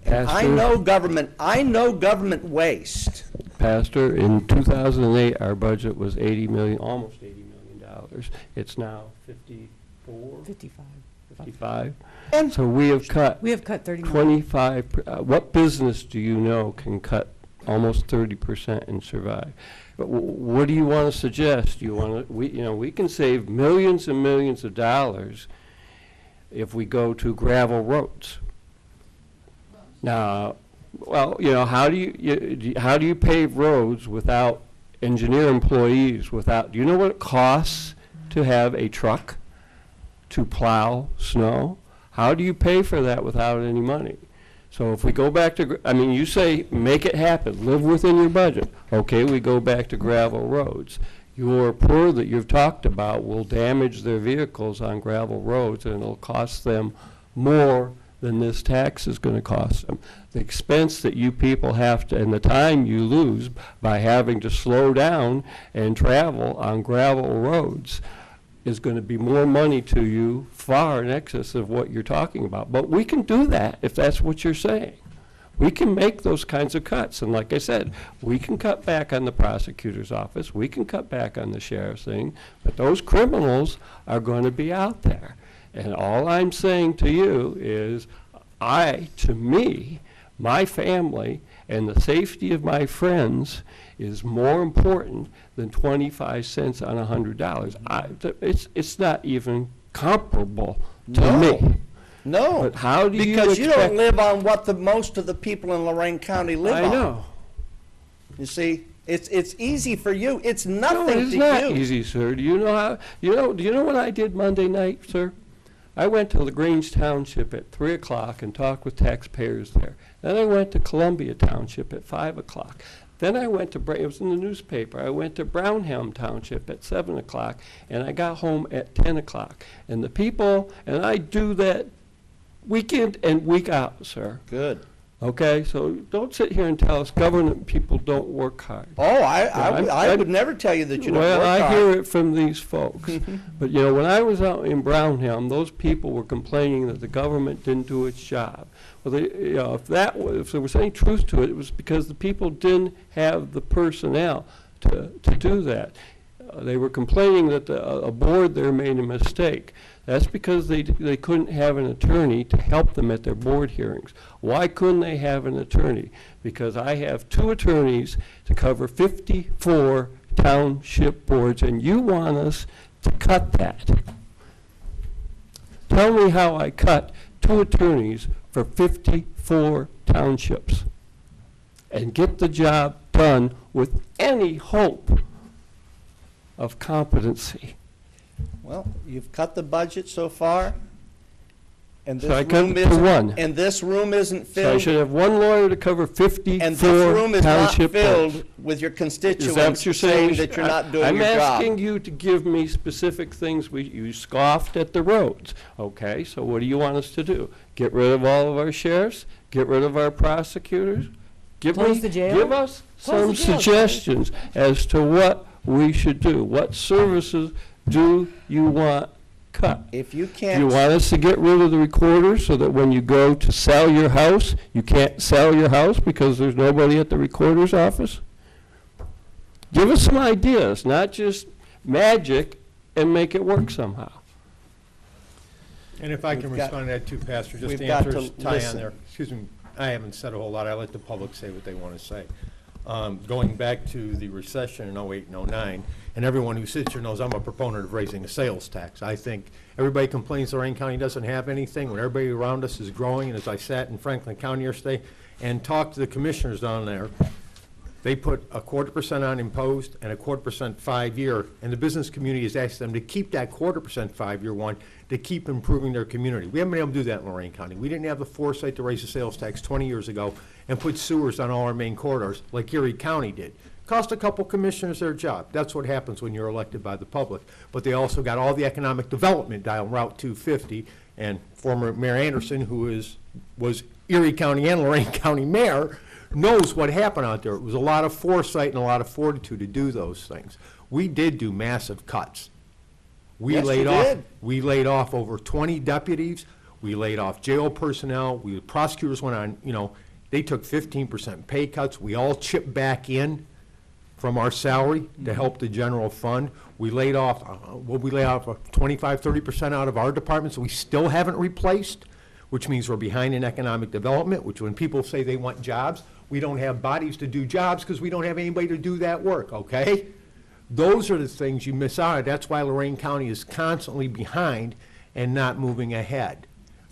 Speaker 10: And I know government waste.
Speaker 7: Pastor, in 2008, our budget was $80 million, almost $80 million. It's now 54? 55.
Speaker 10: And
Speaker 7: so we have cut.
Speaker 2: We have cut 30 million.
Speaker 7: 25. What business do you know can cut almost 30% and survive? But what do you want to suggest? You want to? We can save millions and millions of dollars if we go to gravel roads. Now, well, how do you pave roads without engineer employees? Do you know what it costs to have a truck to plow snow? How do you pay for that without any money? So if we go back to, you say make it happen, live within your budget. Okay, we go back to gravel roads. Your poor that you've talked about will damage their vehicles on gravel roads, and it'll cost them more than this tax is going to cost them. The expense that you people have to, and the time you lose by having to slow down and travel on gravel roads is going to be more money to you, far in excess of what you're talking about. But we can do that if that's what you're saying. We can make those kinds of cuts. And like I said, we can cut back on the prosecutor's office. We can cut back on the sheriff's thing. But those criminals are going to be out there. And all I'm saying to you is, to me, my family, and the safety of my friends is more important than 25 cents on $100. It's not even comparable to me.
Speaker 10: No,
Speaker 7: but how do
Speaker 10: because you don't live on what most of the people in Lorain County live on.
Speaker 7: I know.
Speaker 10: You see, it's easy for you. It's nothing
Speaker 7: to
Speaker 10: you.
Speaker 7: It's not easy, sir. Do you know how? Do you know what I did Monday night, sir? I went to LaGrange Township at 3 o'clock and talked with taxpayers there. Then I went to Columbia Township at 5 o'clock. Then I went to, it was in the newspaper, I went to Brownhelm Township at 7 o'clock, and I got home at 10 o'clock. And the people, and I do that week in and week out, sir.
Speaker 10: Good.
Speaker 7: Okay, so don't sit here and tell us government people don't work hard.
Speaker 10: Oh, I would never tell you that you don't work hard.
Speaker 7: Well, I hear it from these folks. But, when I was out in Brownhelm, those people were complaining that the government didn't do its job. Well, if there was any truth to it, it was because the people didn't have the personnel to do that. They were complaining that a board there made a mistake. That's because they couldn't have an attorney to help them at their board hearings. Why couldn't they have an attorney? Because I have 2 attorneys to cover 54 township boards, and you want us to cut that. Tell me how I cut 2 attorneys for 54 townships. and get the job done with any hope of competency.
Speaker 10: Well, you've cut the budget so far, and
Speaker 7: So I
Speaker 10: this
Speaker 7: cut
Speaker 10: room
Speaker 7: it to
Speaker 10: isn't,
Speaker 7: one.
Speaker 10: and this room isn't
Speaker 7: So I
Speaker 10: filled,
Speaker 7: should have one lawyer to cover
Speaker 10: and this
Speaker 7: 54
Speaker 10: room is not
Speaker 7: township
Speaker 10: filled
Speaker 7: boards.
Speaker 10: with your
Speaker 7: Is that what
Speaker 10: constituents
Speaker 7: you're
Speaker 10: saying
Speaker 7: saying?
Speaker 10: that you're not doing
Speaker 7: I'm
Speaker 10: your job.
Speaker 7: asking you to give me specific things. You scoffed at the roads. Okay, so what do you want us to do? Get rid of all of our sheriffs? Get rid of our prosecutors?
Speaker 2: Close the jail?
Speaker 7: Give us some
Speaker 2: Close the jail,
Speaker 7: suggestions as to what we should do. What services do you want cut?
Speaker 10: If you
Speaker 7: Do you
Speaker 10: can't,
Speaker 7: want us to get rid of the recorder so that when you go to sell your house, you can't sell your house because there's nobody at the recorder's office? Give us some ideas, not just magic, and make it work somehow.
Speaker 6: And if I can
Speaker 10: We've got-
Speaker 6: respond to that too, Pastor, just
Speaker 10: we've
Speaker 6: to
Speaker 10: got
Speaker 6: answer
Speaker 10: to
Speaker 6: tie on
Speaker 10: listen.
Speaker 6: there. Excuse me, I haven't said a whole lot. I let the public say what they want to say. Going back to the recession in '08 and '09, and everyone who sits here knows I'm a proponent of raising the sales tax. I think everybody complains Lorain County doesn't have anything when everybody around us is growing. And as I sat in Franklin County yesterday and talked to the commissioners down there, they put 1/4% on imposed and 1/4% 5-year, and the business community has asked them to keep that 1/4% 5-year one to keep improving their community. We haven't been able to do that in Lorain County. We didn't have the foresight to raise the sales tax 20 years ago and put sewers on all our main corridors like Erie County did. Cost a couple commissioners their job. That's what happens when you're elected by the public. But they also got all the economic development down Route 250, and former Mayor Anderson, who was Erie County and Lorain County mayor, knows what happened out there. It was a lot of foresight and a lot of fortitude to do those things. We did do massive cuts.
Speaker 10: Yes, you did.
Speaker 6: We laid off over 20 deputies. We laid off jail personnel. Prosecutors went on, they took 15% pay cuts. We all chipped back in from our salary to help the general fund. We laid off, 25, 30% out of our departments we still haven't replaced, which means we're behind in economic development, which when people say they want jobs, we don't have bodies to do jobs because we don't have anybody to do that work, okay? Those are the things you miss out on. That's why Lorain County is constantly behind and not moving ahead.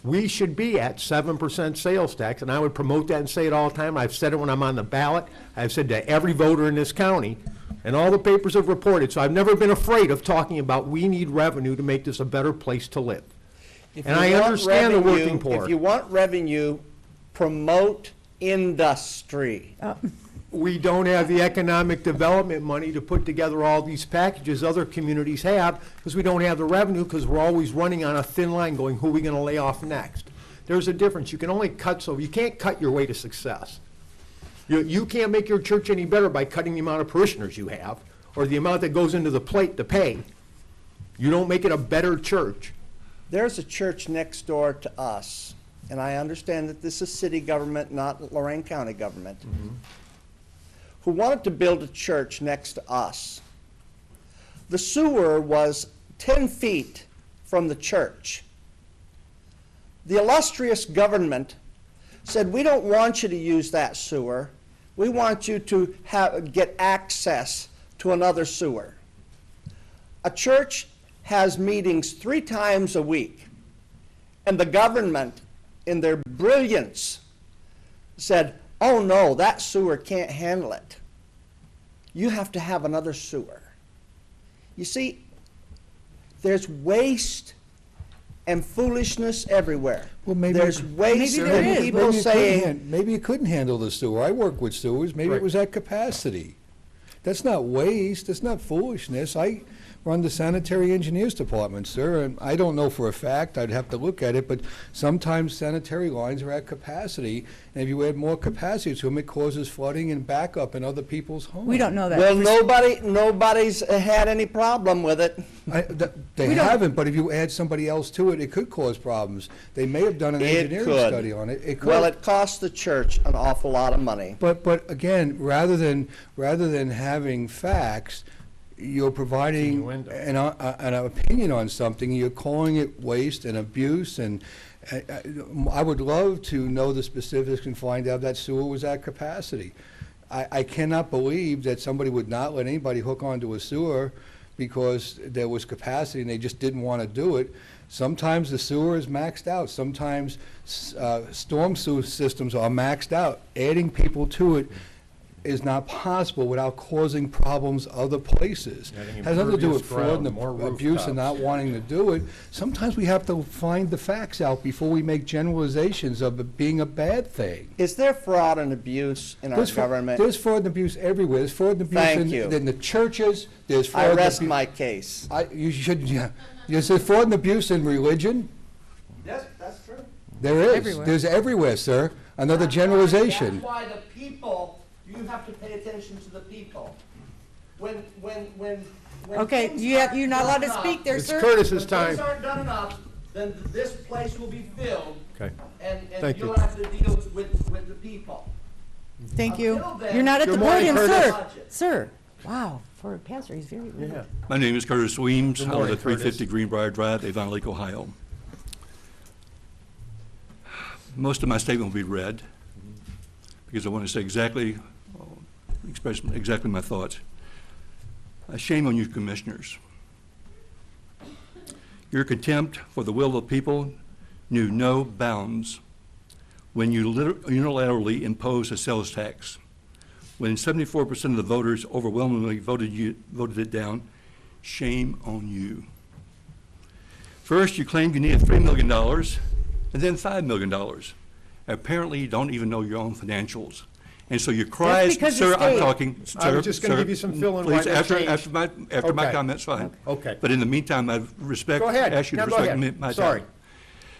Speaker 6: We should be at 7% sales tax, and I would promote that and say it all the time. I've said it when I'm on the ballot. I've said to every voter in this county, and all the papers have reported, so I've never been afraid of talking about we need revenue to make this a better place to live.
Speaker 10: if
Speaker 6: And
Speaker 10: you
Speaker 6: I
Speaker 10: want
Speaker 6: understand the
Speaker 10: revenue-
Speaker 6: working poor.
Speaker 10: If you want revenue, promote industry.
Speaker 6: We don't have the economic development money to put together all these packages other communities have because we don't have the revenue because we're always running on a thin line going, who are we going to lay off next? There's a difference. You can only cut so you can't cut your way to success. You can't make your church any better by cutting the amount of parishioners you have or the amount that goes into the plate to pay. You don't make it a better church.
Speaker 10: There's a church next door to us, and I understand that this is city government, not Lorain County government, who wanted to build a church next to us. The sewer was 10 feet from the church. The illustrious government said, we don't want you to use that sewer. We want you to get access to another sewer. A church has meetings 3 times a week, and the government, in their brilliance, said, oh no, that sewer can't handle it. You have to have another sewer. You see, there's waste and foolishness everywhere.
Speaker 4: Well, maybe
Speaker 10: There's waste
Speaker 2: Maybe there
Speaker 10: and
Speaker 2: is.
Speaker 10: people saying,
Speaker 4: Maybe you couldn't handle the sewer. I work with sewers. Maybe
Speaker 6: Right.
Speaker 4: it was at capacity. That's not waste. That's not foolishness. I run the sanitary engineers department, sir, and I don't know for a fact. I'd have to look at it, but sometimes sanitary lines are at capacity, and if you add more capacity to them, it causes flooding and backup in other people's homes.
Speaker 2: We don't know that.
Speaker 10: well, nobody's had any problem with it.
Speaker 4: They haven't, but if you add somebody else to it, it could cause problems. They may have done an
Speaker 10: It
Speaker 4: engineering
Speaker 10: could.
Speaker 4: study on it. It could.
Speaker 10: Well, it costs the church an awful lot of money.
Speaker 4: But again, rather than having facts, you're providing
Speaker 6: Innuendo.
Speaker 4: an opinion on something. You're calling it waste and abuse, and I would love to know the specifics and find out that sewer was at capacity. I cannot believe that somebody would not let anybody hook onto a sewer because there was capacity and they just didn't want to do it. Sometimes the sewer is maxed out. Sometimes storm sewer systems are maxed out. Adding people to it is not possible without causing problems other places.
Speaker 6: Adding
Speaker 4: Has nothing to do with
Speaker 6: impervious
Speaker 4: fraud
Speaker 6: ground,
Speaker 4: and
Speaker 6: more
Speaker 4: abuse and not
Speaker 6: rooftops.
Speaker 4: wanting to do it. Sometimes we have to find the facts out before we make generalizations of it being a bad thing.
Speaker 15: Is there fraud and abuse in our government?
Speaker 4: There's fraud and abuse everywhere. There's fraud and abuse
Speaker 15: Thank you.
Speaker 4: in the churches. There's fraud
Speaker 15: I
Speaker 4: and
Speaker 15: rest
Speaker 4: abuse.
Speaker 15: my case.
Speaker 4: You should, yeah. Is there fraud and abuse in religion?
Speaker 15: Yes, that's true.
Speaker 4: There is.
Speaker 2: Everywhere.
Speaker 4: There's everywhere, sir. Another generalization.
Speaker 15: That's why the people, you have to pay attention to the people. When
Speaker 2: Okay,
Speaker 15: things
Speaker 2: you're
Speaker 15: aren't
Speaker 2: not allowed to
Speaker 15: done
Speaker 2: speak there,
Speaker 6: It's
Speaker 2: sir.
Speaker 6: Curtis's
Speaker 15: When
Speaker 6: time.
Speaker 15: things aren't done enough, then this place will be filled,
Speaker 6: Okay.
Speaker 15: and
Speaker 6: Thank
Speaker 15: you'll
Speaker 6: you.
Speaker 15: have to deal with the people.
Speaker 2: Thank you.
Speaker 15: Until then-
Speaker 2: You're not at the
Speaker 6: Good morning,
Speaker 2: podium,
Speaker 6: Curtis.
Speaker 2: sir. Sir, wow, for a pastor, he's very rude.
Speaker 6: Yeah.
Speaker 16: My name is Curtis Weems.
Speaker 6: Good
Speaker 16: I live
Speaker 6: morning,
Speaker 16: at 350
Speaker 6: Curtis.
Speaker 16: Greenbrier Drive, Avon Lake, Ohio. Most of my statement will be read because I want to say express exactly my thoughts. Shame on you, commissioners. Your contempt for the will of the people knew no bounds when you unilaterally imposed a sales tax. When 74% of the voters overwhelmingly voted it down, shame on you. First, you claimed you needed $3 million and then $5 million. Apparently, you don't even know your own financials. And so you cry,
Speaker 2: because
Speaker 16: sir,
Speaker 2: the
Speaker 16: I'm
Speaker 2: state-
Speaker 16: talking,
Speaker 6: I was
Speaker 16: sir,
Speaker 6: just gonna
Speaker 16: sir,
Speaker 6: give you some fill-in
Speaker 16: please,
Speaker 6: why that changed.
Speaker 16: after my
Speaker 6: Okay.
Speaker 16: comments, fine.
Speaker 6: Okay.
Speaker 16: But in the meantime, I
Speaker 6: Go ahead.
Speaker 16: ask you to
Speaker 6: No, go
Speaker 16: respect
Speaker 6: ahead.
Speaker 16: my time.
Speaker 6: Sorry.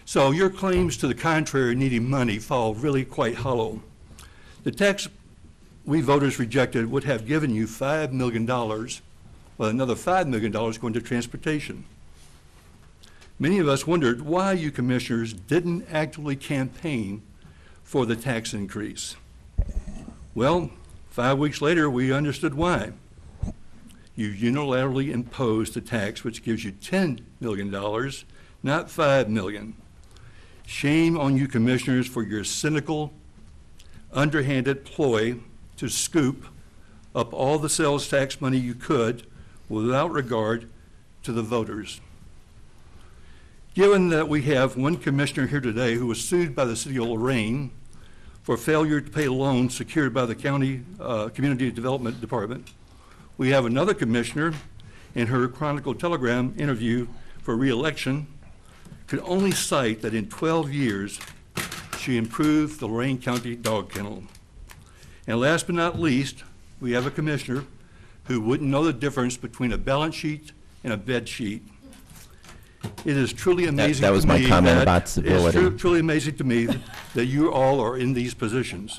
Speaker 16: So your claims to the contrary, needing money, fall really quite hollow. The tax we voters rejected would have given you $5 million, with another $5 million going to transportation. Many of us wondered why you commissioners didn't actively campaign for the tax increase. Well, 5 weeks later, we understood why. You unilaterally imposed the tax, which gives you $10 million, not $5 million. Shame on you commissioners for your cynical, underhanded ploy to scoop up all the sales tax money you could without regard to the voters. Given that we have one commissioner here today who was sued by the city of Lorain for failure to pay loans secured by the county community development department, we have another commissioner in her Chronicle Telegram interview for re-election could only cite that in 12 years she improved the Lorain County dog kennel. And last but not least, we have a commissioner who wouldn't know the difference between a balance sheet and a bed sheet. It is truly amazing
Speaker 8: that was
Speaker 16: to
Speaker 8: my
Speaker 16: me
Speaker 8: comment
Speaker 16: that-
Speaker 8: about civility.
Speaker 16: It's truly amazing to me that you all are in these positions.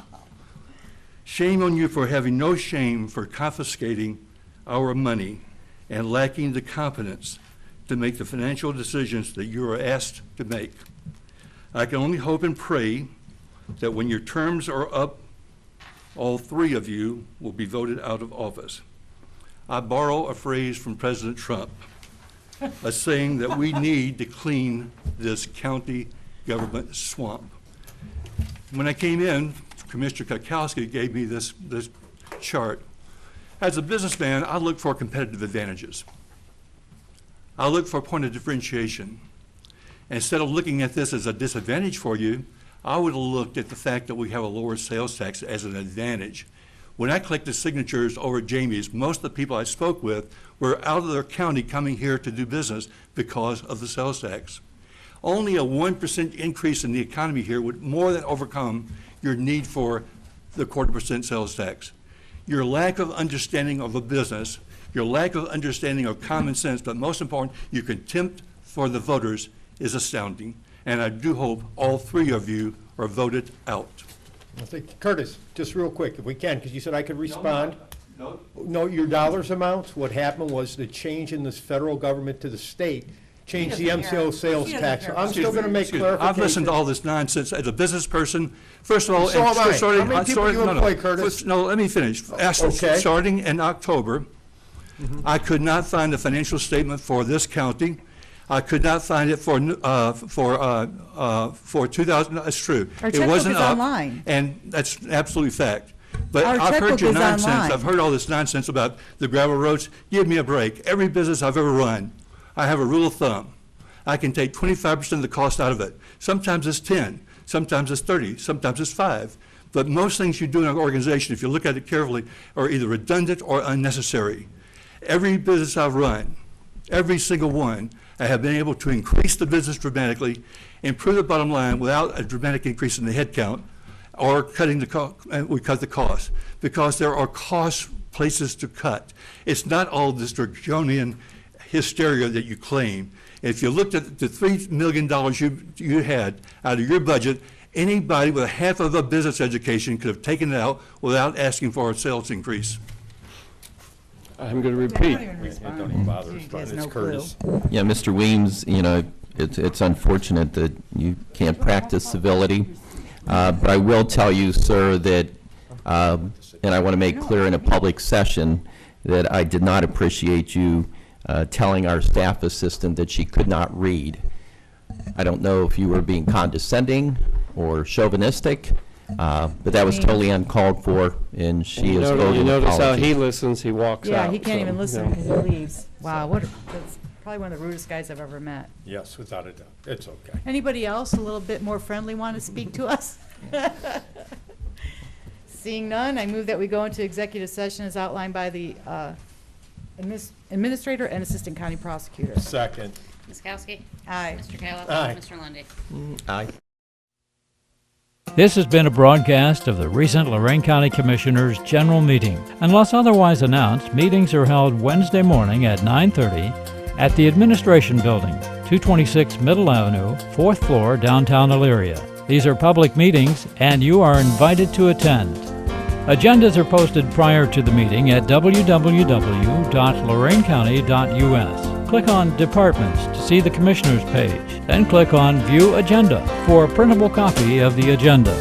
Speaker 16: Shame on you for having no shame for confiscating our money and lacking the competence to make the financial decisions that you are asked to make. I can only hope and pray that when your terms are up, all three of you will be voted out of office. I borrow a phrase from President Trump, a saying that we need to clean this county government swamp. When I came in, Commissioner Kokoski gave me this chart. As a businessman, I look for competitive advantages. I look for a point of differentiation. Instead of looking at this as a disadvantage for you, I would have looked at the fact that we have a lower sales tax as an advantage. When I collected signatures over at Jamie's, most of the people I spoke with were out of their county coming here to do business because of the sales tax. Only a 1% increase in the economy here would more than overcome your need for the 0.25% sales tax. Your lack of understanding of a business, your lack of understanding of common sense, but most important, your contempt for the voters is astounding. And I do hope all three of you are voted out.
Speaker 6: I think, Curtis, just real quick, if we can, because you said I could respond. No, your dollars amounts, what happened was the change in this federal government to the state changed the MCO sales tax. So I'm still going to make
Speaker 16: Excuse me.
Speaker 6: clarification.
Speaker 16: I've listened to all this nonsense as a business person. First of all,
Speaker 6: So have I.
Speaker 16: starting-
Speaker 6: How many people
Speaker 16: starting-
Speaker 6: do you
Speaker 16: no, no.
Speaker 6: employ, Curtis?
Speaker 16: No, let me finish.
Speaker 6: Okay.
Speaker 16: Starting in October, I could not find a financial statement for this county. I could not find it for 2000, that's true.
Speaker 2: Our
Speaker 16: It
Speaker 2: checkbook
Speaker 16: wasn't
Speaker 2: is
Speaker 16: up,
Speaker 2: online.
Speaker 16: and that's absolutely fact. But
Speaker 2: Our
Speaker 16: I've
Speaker 2: checkbook
Speaker 16: heard your
Speaker 2: is
Speaker 16: nonsense.
Speaker 2: online.
Speaker 16: I've heard all this nonsense about the gravel roads. Give me a break. Every business I've ever run, I have a rule of thumb. I can take 25% of the cost out of it. Sometimes it's 10, sometimes it's 30, sometimes it's 5. But most things you do in an organization, if you look at it carefully, are either redundant or unnecessary. Every business I've run, every single one, I have been able to increase the business dramatically, improve the bottom line without a dramatic increase in the headcount, or cutting the cost. We cut the cost because there are cost places to cut. It's not all this draconian hysteria that you claim. If you looked at the $3 million you had out of your budget, anybody with half of a business education could have taken it out without asking for a sales increase.
Speaker 7: I'm going to repeat.
Speaker 6: Don't even bother responding. It's Curtis.
Speaker 8: Yeah, Mr. Weems, you know, it's unfortunate that you can't practice civility, but I will tell you, sir, that, and I want to make clear in a public session, that I did not appreciate you telling our staff assistant that she could not read. I don't know if you were being condescending or chauvinistic, but that was totally uncalled for, and she is owed
Speaker 7: You
Speaker 8: an
Speaker 7: notice how
Speaker 8: apology.
Speaker 7: he listens, he walks out.
Speaker 2: Yeah, he can't
Speaker 7: so,
Speaker 2: even listen
Speaker 7: you know.
Speaker 2: because he leaves. Wow, that's probably one of the rudest guys I've ever met.
Speaker 6: Yes, without a doubt. It's okay.
Speaker 2: Anybody else a little bit more friendly want to speak to us? Seeing none, I move that we go into executive session as outlined by the administrator and assistant county prosecutor.
Speaker 6: Second.
Speaker 5: Ms. Kowski?
Speaker 2: Aye.
Speaker 5: Mr. Kayla?
Speaker 6: Aye.
Speaker 5: Mr. Lundy.
Speaker 8: Aye.
Speaker 1: This has been a broadcast of the recent Lorain County Commissioners' General Meeting. Unless otherwise announced, meetings are held Wednesday morning at 9:30 at the Administration Building, 226 Middle Avenue, 4th floor, downtown Elyria. These are public meetings, and you are invited to attend. Agendas are posted prior to the meeting at www.loraincounty.us. Click on Departments to see the Commissioners page, then click on View Agenda for a printable copy of the agenda.